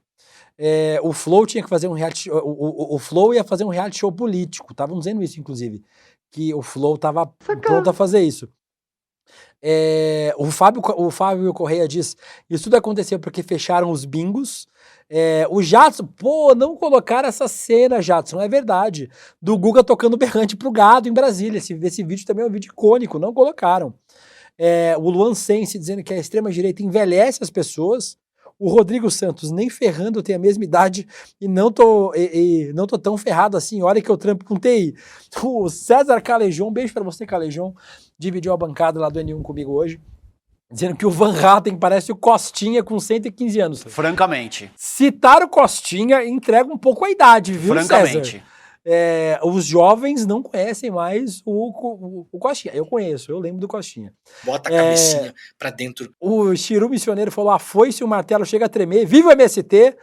O Flow tinha que fazer um reality show. O Flow ia fazer um reality show político. Estavam dizendo isso, inclusive. Que o Flow tava pronto a fazer isso. O Fábio Correia diz: isso tudo aconteceu porque fecharam os bingos. O Jadson, não colocaram essa cena, Jadson, é verdade, do Guga tocando berrante pro gado em Brasília. Esse vídeo também é um vídeo icônico, não colocaram. O Luan Sense dizendo que a extrema-direita envelhece as pessoas. O Rodrigo Santos, nem ferrando, eu tenho a mesma idade e não tô tão ferrado assim, olha que eu trampo com TI. O César Calejon, beijo pra você, Calejon, dividiu a bancada lá do N1 comigo hoje, dizendo que o Van Hatten parece o Costinha com 150 anos. Francamente. Citar o Costinha entrega um pouco a idade, viu, Francamente. César? Os jovens não conhecem mais o Costinha. Eu conheço, eu lembro do Costinha. Bota a cabecinha pra dentro. O Chiru Missioneiro falou: a foice e o martelo chega a tremer. Viva o MST!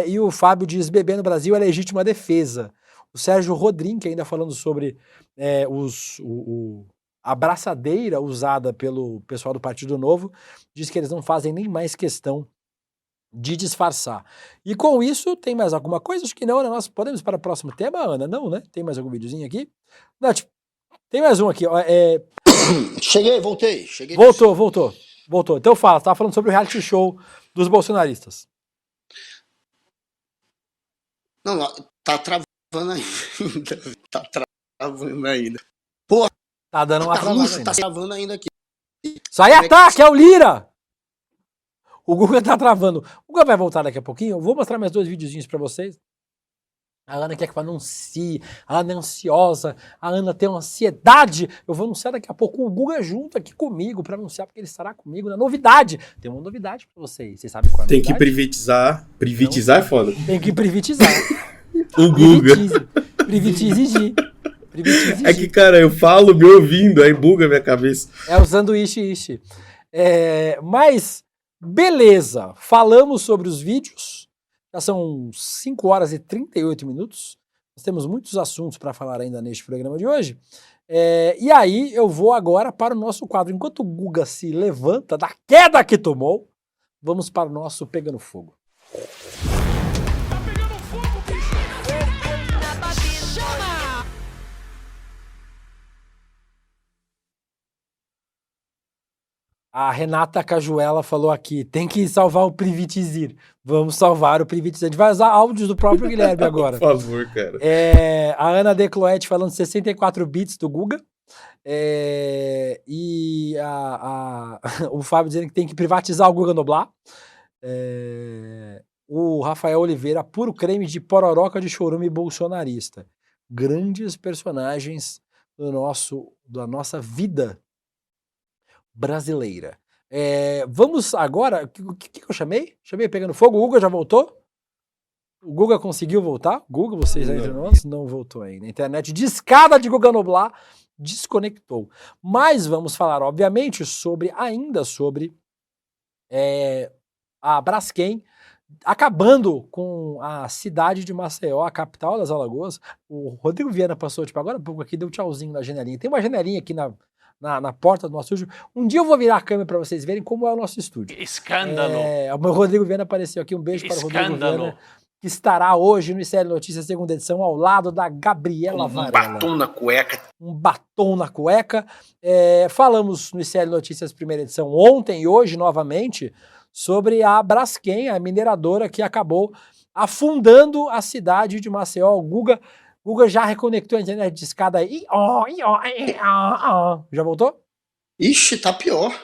E o Fábio diz: bebê no Brasil é legítima defesa. O Sérgio Rodrigues, ainda falando sobre a braçadeira usada pelo pessoal do Partido Novo, diz que eles não fazem nem mais questão de disfarçar. E com isso, tem mais alguma coisa? Acho que não, né? Nós podemos ir para o próximo tema, Ana? Não, né? Tem mais algum videozinho aqui? Não, tem mais um aqui. Cheguei, voltei. Voltou. Então fala, você estava falando sobre o reality show dos bolsonaristas. Não, tá travando ainda. Tá travando ainda. Porra, tá dando uma travada tá travando ainda aqui. Isso aí ataque, é o Lira! O Guga tá travando. O Guga vai voltar daqui a pouquinho. Eu vou mostrar mais 2 videozinhos pra vocês. A Ana quer que eu anuncie. A Ana é ansiosa. A Ana tem uma ansiedade. Eu vou anunciar daqui a pouco o Guga junto aqui comigo pra anunciar, porque ele estará comigo na novidade. Tem uma novidade pra vocês. Vocês sabem qual é a novidade? Tem que privatizar. Privatizar é foda. Tem que privatizar. O Guga. Privatize. É que, cara, eu falo me ouvindo, aí buga minha cabeça. É o sanduíche. Mas... beleza, falamos sobre os vídeos, já são 5 horas e 38 minutos, nós temos muitos assuntos para falar ainda neste programa de hoje, e aí eu vou agora para o nosso quadro. Enquanto o Guga se levanta da queda que tomou, vamos para o nosso Pegando Fogo. A Renata Cajuela falou aqui, tem que salvar o Privatizir. Vamos salvar o Privatizir. A gente vai usar áudios do próprio Guilherme agora. Por favor, cara. A Ana De Cloete falando 64 bits do Guga. O Fábio dizendo que tem que privatizar o Guga Noblar. O Rafael Oliveira, puro creme de pororoca de chorume bolsonarista. Grandes personagens da nossa vida brasileira. Vamos agora... O que eu chamei? Chamei Pegando Fogo. O Guga já voltou? O Guga conseguiu voltar? Guga, vocês aí entre nós? Não voltou ainda. A internet discada de Guga Noblar desconectou. Mas vamos falar, obviamente, ainda sobre a Braskem acabando com a cidade de Maceió, a capital das Alagoas. O Rodrigo Viana passou, agora há pouco aqui, deu tchauzinho na janelinha. Tem uma janelinha aqui na porta do nosso estúdio. Um dia eu vou virar a câmera para vocês verem como é o nosso estúdio. Escândalo! O meu Rodrigo Viana apareceu aqui. Um beijo para o Rodrigo Viana, que estará hoje no ICL Notícias, segunda edição, ao lado da Gabriela Varela. Um batom na cueca. Um batom na cueca. Falamos no ICL Notícias, primeira edição, ontem e hoje, novamente, sobre a Braskem, a mineradora que acabou afundando a cidade de Maceió. O Guga Guga já reconectou a internet de escada aí. Já voltou? Ixi, tá pior,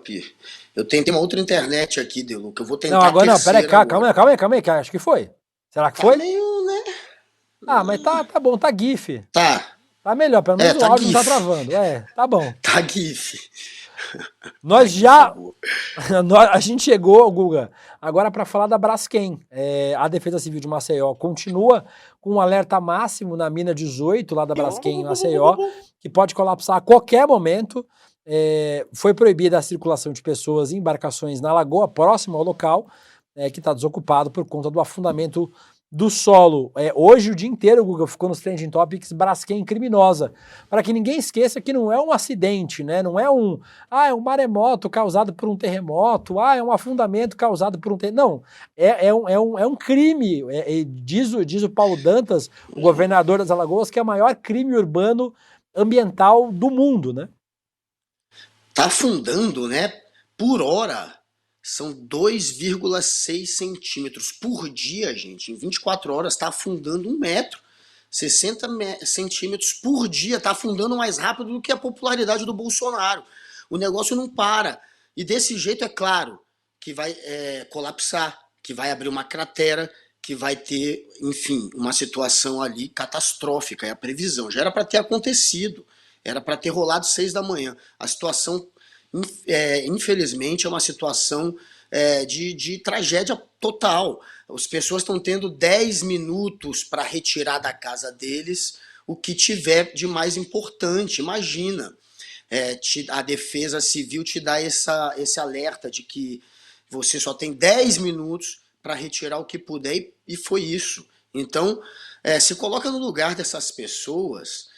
Pi. Eu tentei uma outra internet aqui, Deluca. Eu vou tentar Não, agora não, peraí, terceira calma aí, acho que foi. Será que Tá foi? meio, né? Ah, mas tá bom, tá GIF. Tá, Tá melhor, pelo menos o tá áudio não tá GIF. travando. Tá bom. Tá GIF. Nós já. A gente chegou, Guga, agora para falar da Braskem. A Defesa Civil de Maceió continua com um alerta máximo na mina 18, lá da Braskem em Maceió, que pode colapsar a qualquer momento. Foi proibida a circulação de pessoas em embarcações na lagoa próxima ao local, que está desocupado por conta do afundamento do solo. Hoje o dia inteiro, Guga, ficou nos Trending Topics Braskem criminosa. Para que ninguém esqueça que não é um acidente, né? Não é um maremoto causado por um terremoto, é um afundamento causado por um terremoto. Não, é um crime. Diz o Paulo Dantas, o governador das Alagoas, que é o maior crime urbano ambiental do mundo, né? Tá afundando, né? Por hora, são 2,6 centímetros por dia, gente. Em 24 horas tá afundando 1 metro. 60 centímetros por dia. Tá afundando mais rápido do que a popularidade do Bolsonaro. O negócio não para. E desse jeito, é claro, que vai colapsar, que vai abrir uma cratera, que vai ter, enfim, uma situação ali catastrófica. É a previsão. Já era para ter acontecido. Era para ter rolado 6 da manhã. A situação, infelizmente, é uma situação de tragédia total. As pessoas estão tendo 10 minutos para retirar da casa deles o que tiver de mais importante. Imagina, a Defesa Civil te dá esse alerta de que você só tem 10 minutos para retirar o que puder, e foi isso. Então, se coloca no lugar dessas pessoas,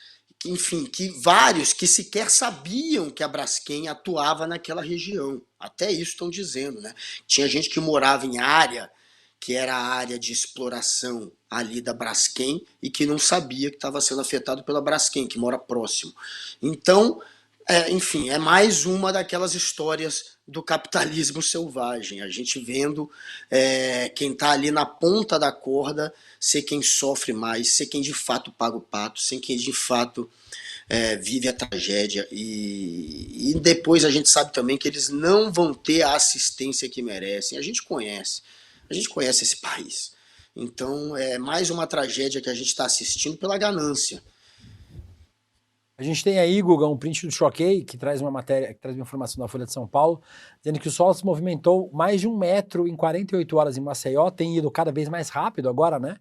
enfim, que vários que sequer sabiam que a Braskem atuava naquela região. Até isso estão dizendo, né? Tinha gente que morava em área, que era a área de exploração ali da Braskem, e que não sabia que estava sendo afetado pela Braskem, que mora próximo. Então, enfim, é mais uma daquelas histórias do capitalismo selvagem. A gente vendo quem está ali na ponta da corda ser quem sofre mais, ser quem de fato paga o pato, ser quem de fato vive a tragédia. E depois a gente sabe também que eles não vão ter a assistência que merecem. A gente conhece esse país. Então é mais uma tragédia que a gente está assistindo pela ganância. A gente tem aí, Guga, um print do Choquei, que traz uma matéria, que traz uma informação da Folha de São Paulo, dizendo que o solo se movimentou mais de 1 metro em 48 horas em Maceió, tem ido cada vez mais rápido agora, né?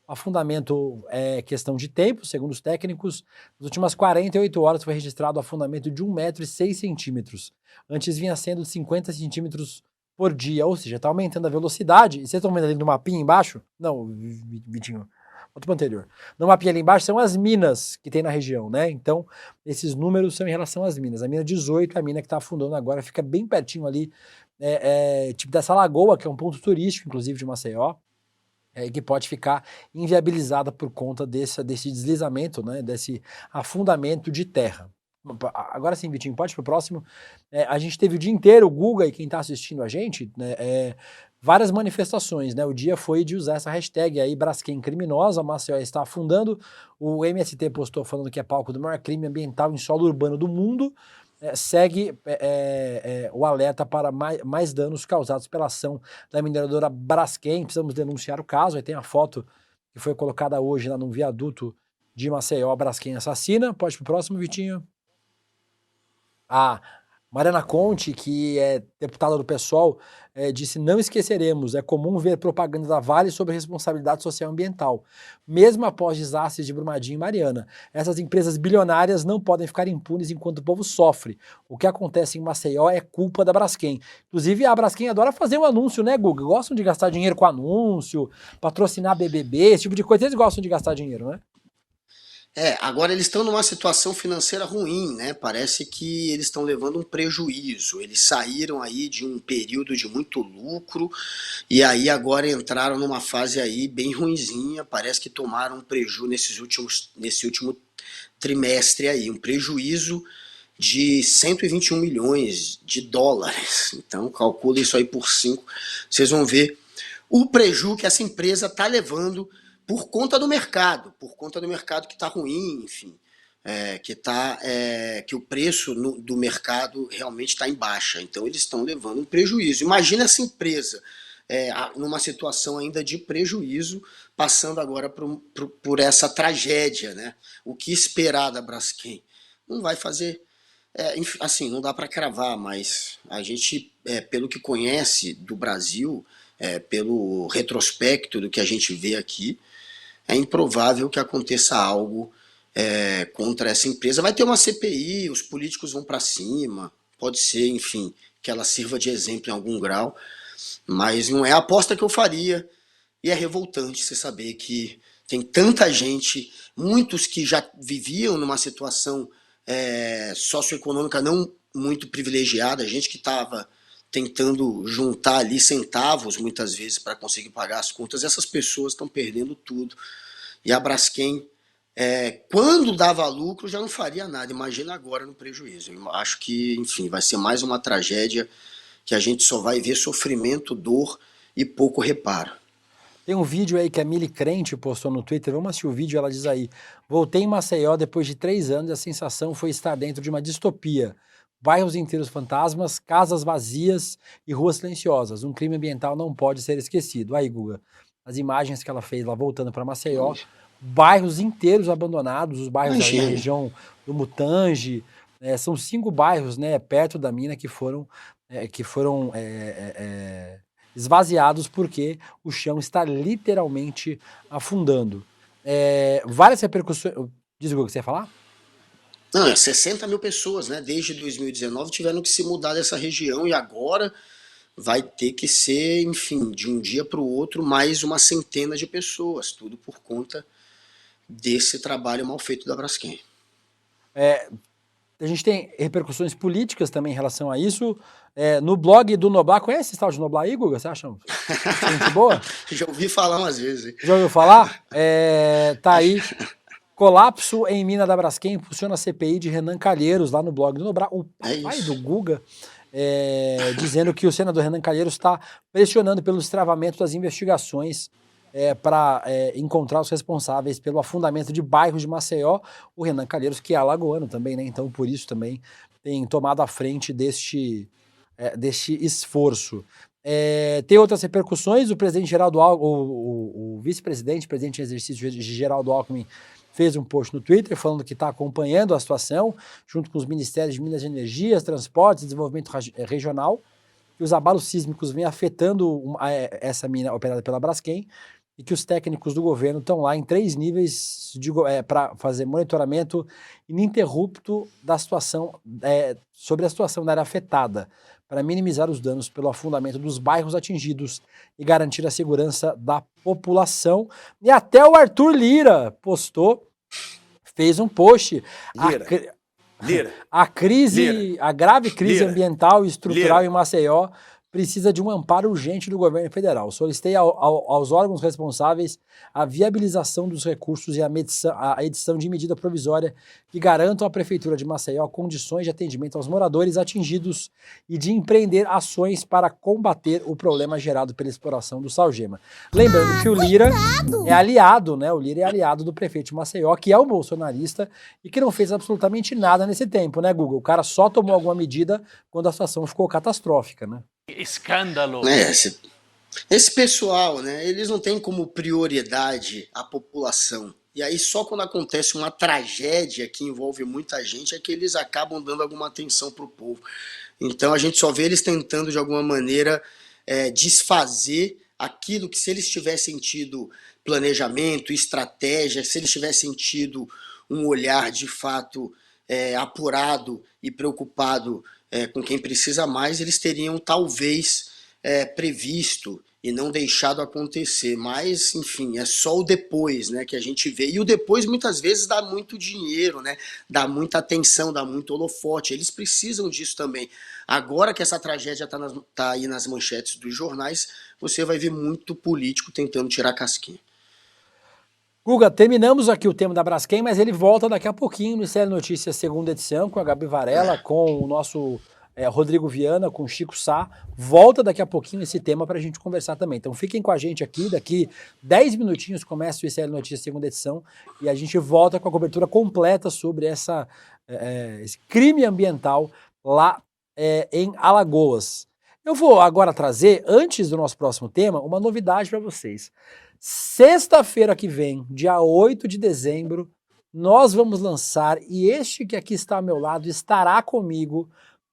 O afundamento é questão de tempo, segundo os técnicos. Nas últimas 48 horas foi registrado o afundamento de 1,6 metros. Antes vinha sendo de 50 centímetros por dia, ou seja, está aumentando a velocidade. E vocês estão vendo ali no mapinha embaixo? Não, Vitinho. Outro anterior. No mapinha ali embaixo são as minas que tem na região, né? Então, esses números são em relação às minas. A mina 18 é a mina que está afundando agora, fica bem pertinho ali, tipo dessa lagoa, que é um ponto turístico, inclusive, de Maceió, que pode ficar inviabilizada por conta desse deslizamento, né? Desse afundamento de terra. Agora sim, Vitinho, pode ir pro próximo. A gente teve o dia inteiro, o Guga e quem está assistindo a gente, né, várias manifestações, né? O dia foi de usar essa hashtag aí, Braskem criminosa, Maceió está afundando. O MST postou falando que é palco do maior crime ambiental em solo urbano do mundo. Segue o alerta para mais danos causados pela ação da mineradora Braskem. Precisamos denunciar o caso. Aí tem a foto que foi colocada hoje lá num viaduto de Maceió, Braskem assassina. Pode ir pro próximo, Vitinho. A Mariana Conte, que é deputada do PSOL, disse: não esqueceremos, é comum ver propaganda da Vale sobre responsabilidade social e ambiental, mesmo após desastres de Brumadinho e Mariana. Essas empresas bilionárias não podem ficar impunes enquanto o povo sofre. O que acontece em Maceió é culpa da Braskem. Inclusive, a Braskem adora fazer um anúncio, né, Guga? Gostam de gastar dinheiro com anúncio, patrocinar BBB, esse tipo de coisa. Eles gostam de gastar dinheiro, né? Agora eles estão numa situação financeira ruim, né? Parece que eles estão levando um prejuízo. Eles saíram aí de um período de muito lucro e aí agora entraram numa fase aí bem ruinzinha. Parece que tomaram um prejuízo nesse último trimestre aí, um prejuízo de 121 milhões de dólares. Então calcula isso aí por 5, vocês vão ver o prejuízo que essa empresa está levando por conta do mercado que está ruim, enfim, que o preço do mercado realmente está em baixa. Então eles estão levando um prejuízo. Imagina essa empresa numa situação ainda de prejuízo, passando agora por essa tragédia, né? O que esperar da Braskem? Não vai fazer, assim, não dá para cravar, mas a gente, pelo que conhece do Brasil, pelo retrospecto do que a gente vê aqui, é improvável que aconteça algo contra essa empresa. Vai ter uma CPI, os políticos vão para cima, pode ser, enfim, que ela sirva de exemplo em algum grau, mas não é a aposta que eu faria, e é revoltante você saber que tem tanta gente, muitos que já viviam numa situação socioeconômica não muito privilegiada, gente que estava tentando juntar ali centavos muitas vezes para conseguir pagar as contas, essas pessoas estão perdendo tudo. E a Braskem, quando dava lucro, já não faria nada, imagina agora no prejuízo. Eu acho que, enfim, vai ser mais uma tragédia que a gente só vai ver sofrimento, dor e pouco reparo. Tem um vídeo aí que a Mili Crente postou no Twitter, vamos assistir o vídeo, ela diz aí: voltei em Maceió depois de 3 anos e a sensação foi estar dentro de uma distopia. Bairros inteiros fantasmas, casas vazias e ruas silenciosas. Um crime ambiental não pode ser esquecido. Aí, Guga, as imagens que ela fez lá voltando para Maceió, bairros inteiros abandonados, os bairros da região do Mutange, são 5 bairros, né, perto da mina que foram esvaziados porque o chão está literalmente afundando. Várias repercussões... Diz o que você ia falar? Não, 60 mil pessoas, né, desde 2019 tiveram que se mudar dessa região e agora vai ter que ser, enfim, de um dia para o outro, mais uma centena de pessoas, tudo por conta desse trabalho mal feito da Braskem. A gente tem repercussões políticas também em relação a isso. No blog do Noblar, conhece esse tal de Noblar aí, Guga? Você acha gente boa? Já ouvi falar umas vezes. Já ouviu falar? Tá aí. Colapso em mina da Braskem impulsiona a CPI de Renan Calheiros, lá no blog do Noblar. O pai do Guga, dizendo que o senador Renan Calheiros está pressionando pelo destravamento das investigações para encontrar os responsáveis pelo afundamento de bairros de Maceió. O Renan Calheiros, que é alagoano também, né? Então, por isso também tem tomado a frente deste esforço. Tem outras repercussões. O presidente Geraldo Alckmin, o vice-presidente, presidente em exercício de Geraldo Alckmin, fez um post no Twitter falando que está acompanhando a situação, junto com os Ministérios de Minas e Energia, Transportes e Desenvolvimento Regional, que os abalos sísmicos vêm afetando essa mina operada pela Braskem, e que os técnicos do governo estão lá em 3 níveis para fazer monitoramento ininterrupto da situação, sobre a situação da área afetada, para minimizar os danos pelo afundamento dos bairros atingidos e garantir a segurança da população. E até o Arthur Lira fez um post. A grave crise ambiental e estrutural em Maceió precisa de um amparo urgente do governo federal. Solicitei aos órgãos responsáveis a viabilização dos recursos e a edição de medida provisória que garantam à Prefeitura de Maceió condições de atendimento aos moradores atingidos e de empreender ações para combater o problema gerado pela exploração do Salgema. Lembrando que o Lira é aliado, né? O Lira é aliado do prefeito de Maceió, que é um bolsonarista e que não fez absolutamente nada nesse tempo, né, Guga? O cara só tomou alguma medida quando a situação ficou catastrófica, né? Escândalo. Esse pessoal, né, eles não têm como prioridade a população. E aí só quando acontece uma tragédia que envolve muita gente é que eles acabam dando alguma atenção para o povo. Então a gente só vê eles tentando de alguma maneira desfazer aquilo que, se eles tivessem tido planejamento, estratégia, se eles tivessem tido um olhar de fato apurado e preocupado com quem precisa mais, eles teriam talvez previsto e não deixado acontecer. Mas, enfim, é só o depois, né, que a gente vê. E o depois muitas vezes dá muito dinheiro, né, dá muita atenção, dá muito holofote. Eles precisam disso também. Agora que essa tragédia tá aí nas manchetes dos jornais, você vai ver muito político tentando tirar casquinha. Guga, terminamos aqui o tema da Braskem, mas ele volta daqui a pouquinho no Série Notícias, segunda edição, com a Gabi Varela, com o nosso Rodrigo Viana, com Chico Sá. Volta daqui a pouquinho esse tema para a gente conversar também. Então fiquem com a gente aqui, daqui 10 minutinhos começa o ICL Notícias segunda edição e a gente volta com a cobertura completa sobre esse crime ambiental lá em Alagoas. Eu vou agora trazer, antes do nosso próximo tema, uma novidade para vocês. Sexta-feira que vem, dia 8 de dezembro, nós vamos lançar, e este que aqui está ao meu lado estará comigo,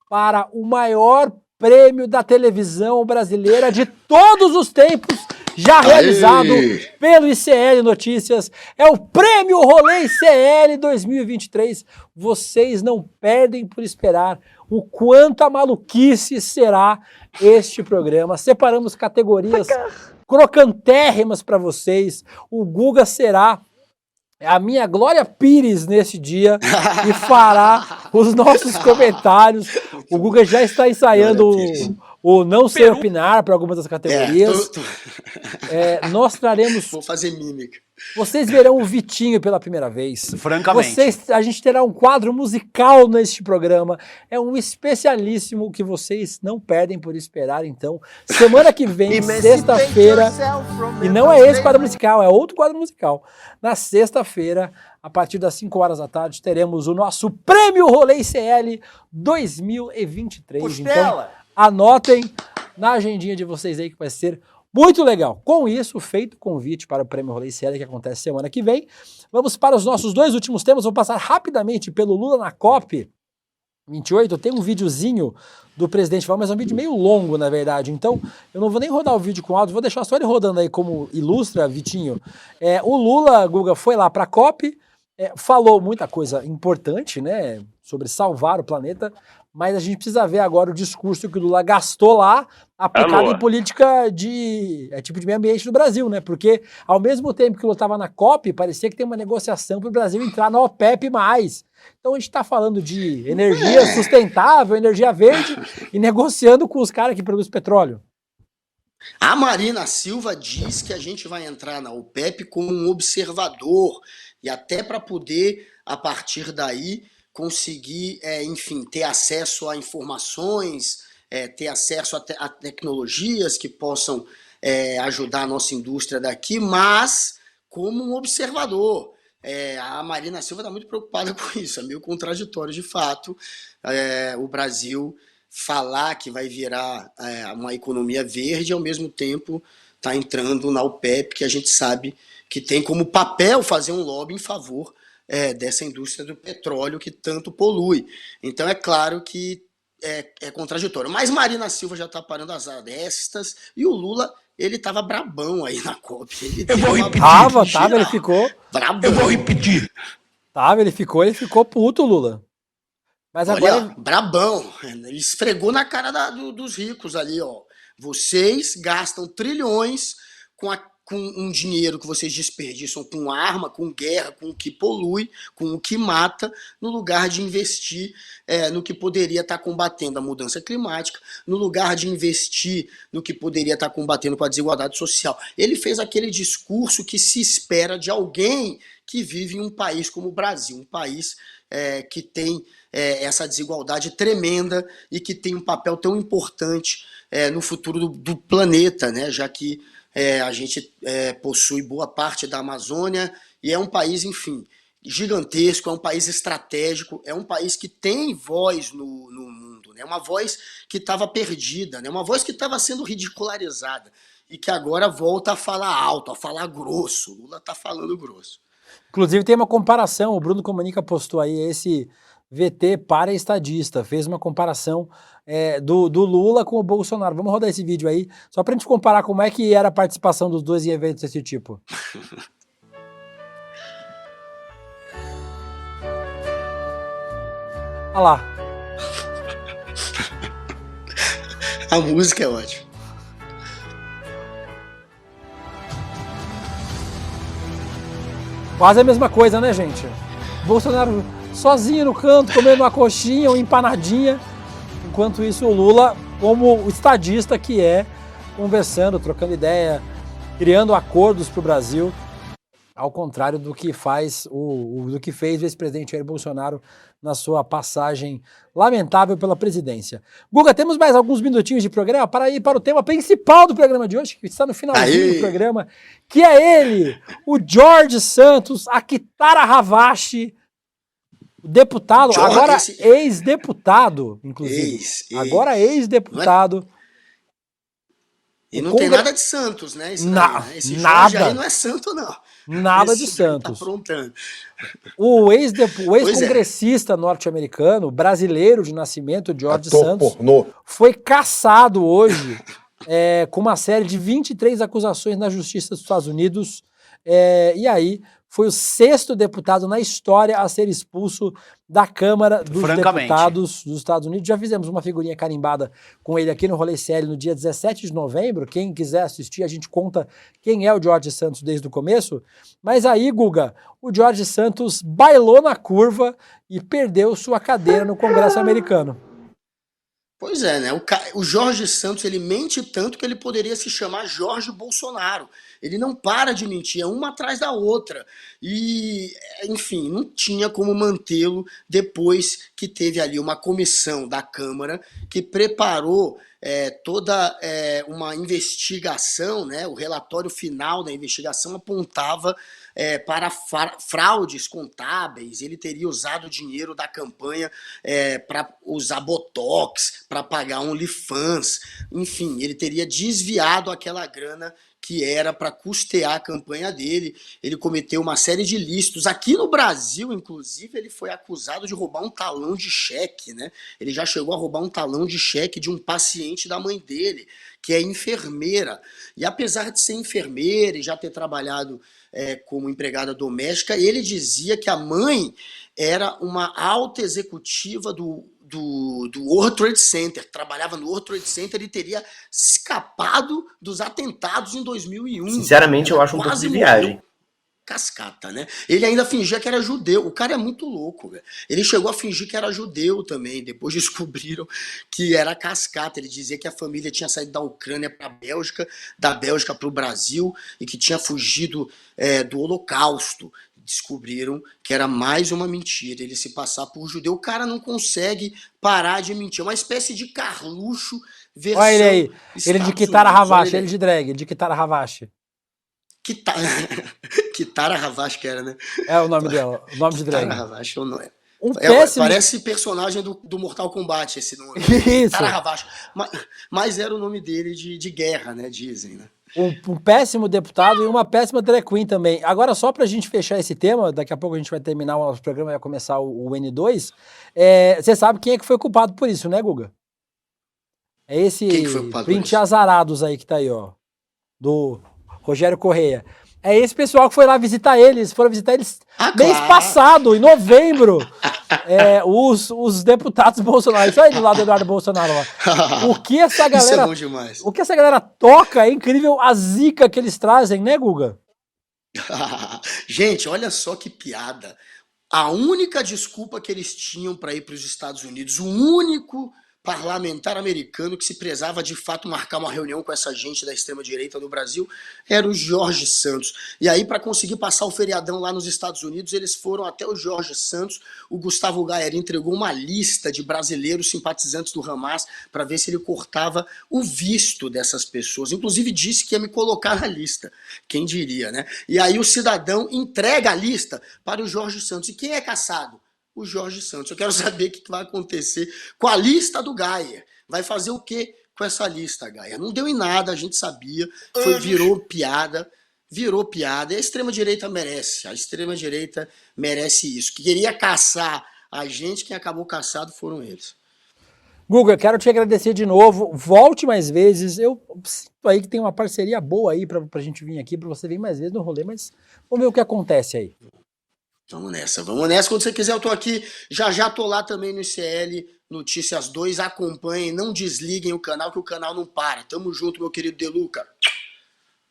para o maior prêmio da televisão brasileira de todos os tempos, já realizado pelo ICL Notícias. É o Prêmio Rolê ICL 2023. Vocês não perdem por esperar o quanta maluquice será este programa. Separamos categorias crocantérrimas para vocês. O Guga será a minha Glória Pires nesse dia e fará os nossos comentários. O Guga já está ensaiando o não sei opinar para algumas das categorias. Nós traremos... Vou fazer mímica. Vocês verão o Vitinho pela primeira vez. Francamente. A gente terá um quadro musical neste programa. É um especialíssimo que vocês não perdem por esperar. Então, semana que vem, sexta-feira... E não é esse quadro musical, é outro quadro musical. Na sexta-feira, a partir das 5 horas da tarde, teremos o nosso Prêmio Rolê ICL 2023. Costela. Então, anotem na agendinha de vocês aí que vai ser muito legal. Com isso, feito o convite para o Prêmio Rolê ICL, que acontece semana que vem, vamos para os nossos 2 últimos temas. Vou passar rapidamente pelo Lula na COP 28. Tem um videozinho do presidente falando, mas é um vídeo meio longo, na verdade. Então, eu não vou nem rodar o vídeo com áudio, vou deixar só ele rodando aí como ilustra, Vitinho. O Lula, Guga, foi lá para a COP, falou muita coisa importante, né, sobre salvar o planeta, mas a gente precisa ver agora o discurso que o Lula gastou lá, aplicado em política de meio ambiente do Brasil, né? Porque ao mesmo tempo que o Lula estava na COP, parecia que tem uma negociação para o Brasil entrar na OPEP+. Então a gente está falando de energia sustentável, energia verde, e negociando com os caras que produzem petróleo. A Marina Silva diz que a gente vai entrar na OPEP como um observador, e até para poder, a partir daí, conseguir, enfim, ter acesso a informações, ter acesso a tecnologias que possam ajudar a nossa indústria daqui, mas como um observador. A Marina Silva está muito preocupada com isso, é meio contraditório de fato. O Brasil falar que vai virar uma economia verde, ao mesmo tempo está entrando na OPEP, que a gente sabe que tem como papel fazer um lobby em favor dessa indústria do petróleo que tanto polui. Então é claro que é contraditório. Mas Marina Silva já está parando as arestas e o Lula, ele estava brabão aí na COP. Eu vou repetir. Tava, ele ficou... Brabão. Eu vou repetir. Tava, ele ficou puto, Lula. Mas olha, agora... brabão. Ele esfregou na cara dos ricos ali, ó. Vocês gastam trilhões com um dinheiro que vocês desperdiçam com arma, com guerra, com o que polui, com o que mata, no lugar de investir no que poderia estar combatendo a mudança climática, no lugar de investir no que poderia estar combatendo com a desigualdade social. Ele fez aquele discurso que se espera de alguém que vive em um país como o Brasil, um país que tem essa desigualdade tremenda e que tem um papel tão importante no futuro do planeta, né? Já que a gente possui boa parte da Amazônia e é um país, enfim, gigantesco, é um país estratégico, é um país que tem voz no mundo, né? Uma voz que estava perdida, né? Uma voz que estava sendo ridicularizada e que agora volta a falar alto, a falar grosso. O Lula está falando grosso. Inclusive tem uma comparação, o Bruno Comunica postou aí esse VT para estadista, fez uma comparação do Lula com o Bolsonaro. Vamos rodar esse vídeo aí, só pra gente comparar como é que era a participação dos dois em eventos desse tipo. Olha lá. A música é ótima. Quase a mesma coisa, né, gente? Bolsonaro sozinho no canto, comendo uma coxinha, uma empanadinha. Enquanto isso, o Lula, como o estadista que é, conversando, trocando ideia, criando acordos para o Brasil. Ao contrário do que faz do que fez o ex-presidente Jair Bolsonaro na sua passagem lamentável pela presidência. Guga, temos mais alguns minutinhos de programa para ir para o tema principal do programa de hoje, que está no finalzinho do programa, que é ele, o Jorge Santos, a Kitara Havashi, o deputado, Jorge, agora ex-deputado, inclusive. Agora ex-deputado. E não tem nada de Santos, né? Esse nada. Jorge aí não é santo, não. Nada de Santos. Tá aprontando. O ex-congressista norte-americano, brasileiro de nascimento, Jorge Santos, foi cassado hoje com uma série de 23 acusações na Justiça dos Estados Unidos. E aí foi o 6º deputado na história a ser expulso da Câmara dos Deputados dos Estados Unidos. Já fizemos uma figurinha carimbada com ele aqui no Rolê CL no dia 17 de novembro. Quem quiser assistir, a gente conta quem é o Jorge Santos desde o começo. Mas aí, Guga, o Jorge Santos bailou na curva e perdeu sua cadeira no Congresso americano. Pois é, né? O Jorge Santos, ele mente tanto que ele poderia se chamar Jorge Bolsonaro. Ele não para de mentir, é uma atrás da outra. E, enfim, não tinha como mantê-lo depois que teve ali uma comissão da Câmara que preparou toda uma investigação, né? O relatório final da investigação apontava para fraudes contábeis. Ele teria usado o dinheiro da campanha para usar Botox, para pagar OnlyFans. Enfim, ele teria desviado aquela grana que era para custear a campanha dele. Ele cometeu uma série de ilícitos. Aqui no Brasil, inclusive, ele foi acusado de roubar um talão de cheque, né? Ele já chegou a roubar um talão de cheque de um paciente da mãe dele, que é enfermeira. E apesar de ser enfermeira e já ter trabalhado como empregada doméstica, ele dizia que a mãe era uma alta executiva do World Trade Center, trabalhava no World Trade Center e teria escapado dos atentados em 2001. Sinceramente, eu acho um pouco de viagem. Cascata, né? Ele ainda fingia que era judeu. O cara é muito louco, velho. Ele chegou a fingir que era judeu também. Depois descobriram que era cascata. Ele dizia que a família tinha saído da Ucrânia para a Bélgica, da Bélgica para o Brasil e que tinha fugido do Holocausto. Descobriram que era mais uma mentira, ele se passar por judeu. O cara não consegue parar de mentir. É uma espécie de Carluxo versão. Olha ele aí, ele de Kitara Havashi, ele de drag, de Kitara Havashi. Kitara Havashi que era, né? É o nome dela, o nome de drag. Kitara Havashi, eu não é. Péssimo... Parece personagem do Mortal Kombat esse nome. Isso. Kitara Havashi. Mas era o nome dele de guerra, né? Dizem, né? Um péssimo deputado e uma péssima drag queen também. Agora, só pra gente fechar esse tema, daqui a pouco a gente vai terminar o nosso programa e vai começar o N2, você sabe quem é que foi culpado por isso, né, Guga? É esse print azarados aí que tá aí, ó, do Rogério Correia. É esse pessoal que foi lá visitar eles, foram visitar eles mês passado, em novembro, os deputados Bolsonaro, isso aí do lado do Eduardo Bolsonaro lá. O que essa galera, isso é bom demais. O que essa galera toca é incrível, a zica que eles trazem, né, Guga? Gente, olha só que piada. A única desculpa que eles tinham para ir para os Estados Unidos, o único parlamentar americano que se prezava de fato marcar uma reunião com essa gente da extrema-direita no Brasil era o Jorge Santos. E aí, para conseguir passar o feriadão lá nos Estados Unidos, eles foram até o Jorge Santos. O Gustavo Gayer entregou uma lista de brasileiros simpatizantes do Hamas para ver se ele cortava o visto dessas pessoas. Inclusive disse que ia me colocar na lista. Quem diria, né? E aí o cidadão entrega a lista para o Jorge Santos. E quem é caçado? O Jorge Santos. Eu quero saber o que vai acontecer com a lista do Gayer. Vai fazer o que com essa lista, Gayer? Não deu em nada, a gente sabia. Virou piada. Virou piada. E a extrema-direita merece. A extrema-direita merece isso. Que queria caçar a gente, quem acabou caçado foram eles. Guga, eu quero te agradecer de novo. Volte mais vezes. Eu sinto aí que tem uma parceria boa aí pra gente vir aqui, pra você vir mais vezes no rolê, mas vamos ver o que acontece aí. Vamos nessa, vamos nessa. Quando você quiser, eu tô aqui. Já tô lá também no ICL Notícias 2. Acompanhem, não desliguem o canal, que o canal não para. Tamo junto, meu querido Deluca.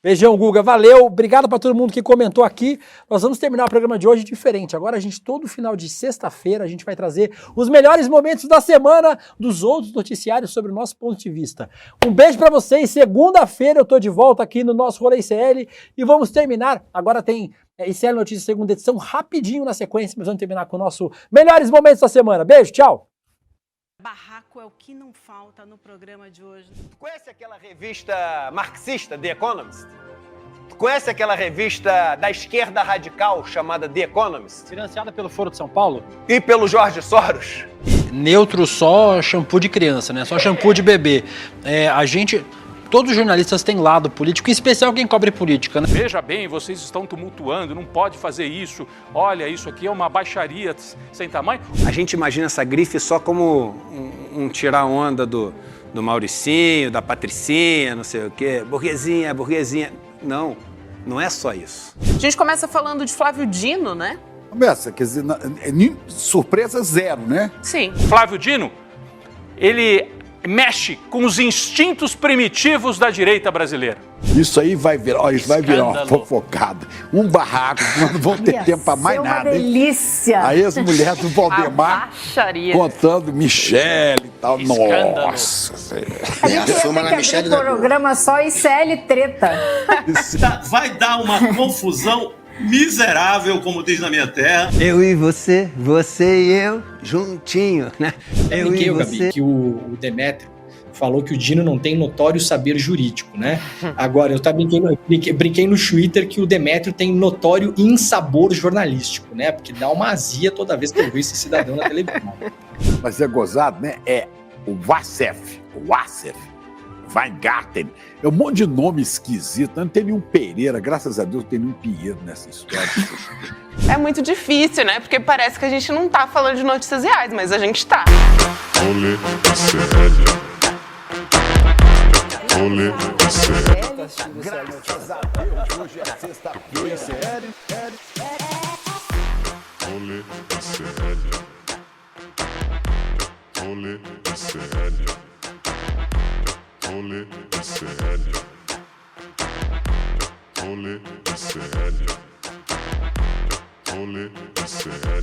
Beijão, Guga. Valeu. Obrigado para todo mundo que comentou aqui. Nós vamos terminar o programa de hoje diferente. Agora a gente, todo final de sexta-feira, a gente vai trazer os melhores momentos da semana dos outros noticiários sobre o nosso ponto de vista. Um beijo para vocês. Segunda-feira eu tô de volta aqui no nosso Rolê ICL e vamos terminar. Agora tem ICL Notícias, segunda edição, rapidinho na sequência, mas vamos terminar com o nosso Melhores Momentos da Semana. Beijo, tchau! Barraco é o que não falta no programa de hoje. Conhece aquela revista marxista, The Economist? Conhece aquela revista da esquerda radical chamada The Economist? Financiada pelo Foro de São Paulo? E pelo Jorge Soros? Neutro só shampoo de criança, né? Só shampoo de bebê. Todos os jornalistas têm lado político, em especial quem cobre política, né? Veja bem, vocês estão tumultuando, não pode fazer isso. Olha, isso aqui é uma baixaria sem tamanho. A gente imagina essa grife só como um tirar onda do Mauricinho, da Patricinha, não sei o quê. Burguesinha. Não, não é só isso. A gente começa falando de Flávio Dino, né? Começa, quer dizer, surpresa zero, né? Sim. Flávio Dino, ele mexe com os instintos primitivos da direita brasileira. Isso aí vai virar uma fofocada, um barraco, não vão ter tempo para mais nada. Delícia! A ex-mulher do Valdemar contando Michele e tal. Escândalo. Nossa! Um programa só ICL treta. Vai dar uma confusão miserável, como diz na minha terra. Eu e você e eu, juntinho, né? Eu e você. Gabi, que o Demétrio falou que o Dino não tem notório saber jurídico, né? Agora, eu também brinquei no Twitter que o Demétrio tem notório insabor jornalístico, né? Porque dá uma azia toda vez que eu vejo esse cidadão na televisão. Mas é gozado, né? É o Wassef, Weingarten, é um monte de nome esquisito. Não tem nenhum Pereira, graças a Deus tem nenhum Pinheiro nessa história. É muito difícil, né? Porque parece que a gente não tá falando de notícias reais, mas a gente tá. Rolê ICL. Rolê ICL. Graças a Deus, hoje é sexta-feira. Rolê ICL. Rolê ICL. Rolê ICL. Rolê ICL. Rolê ICL.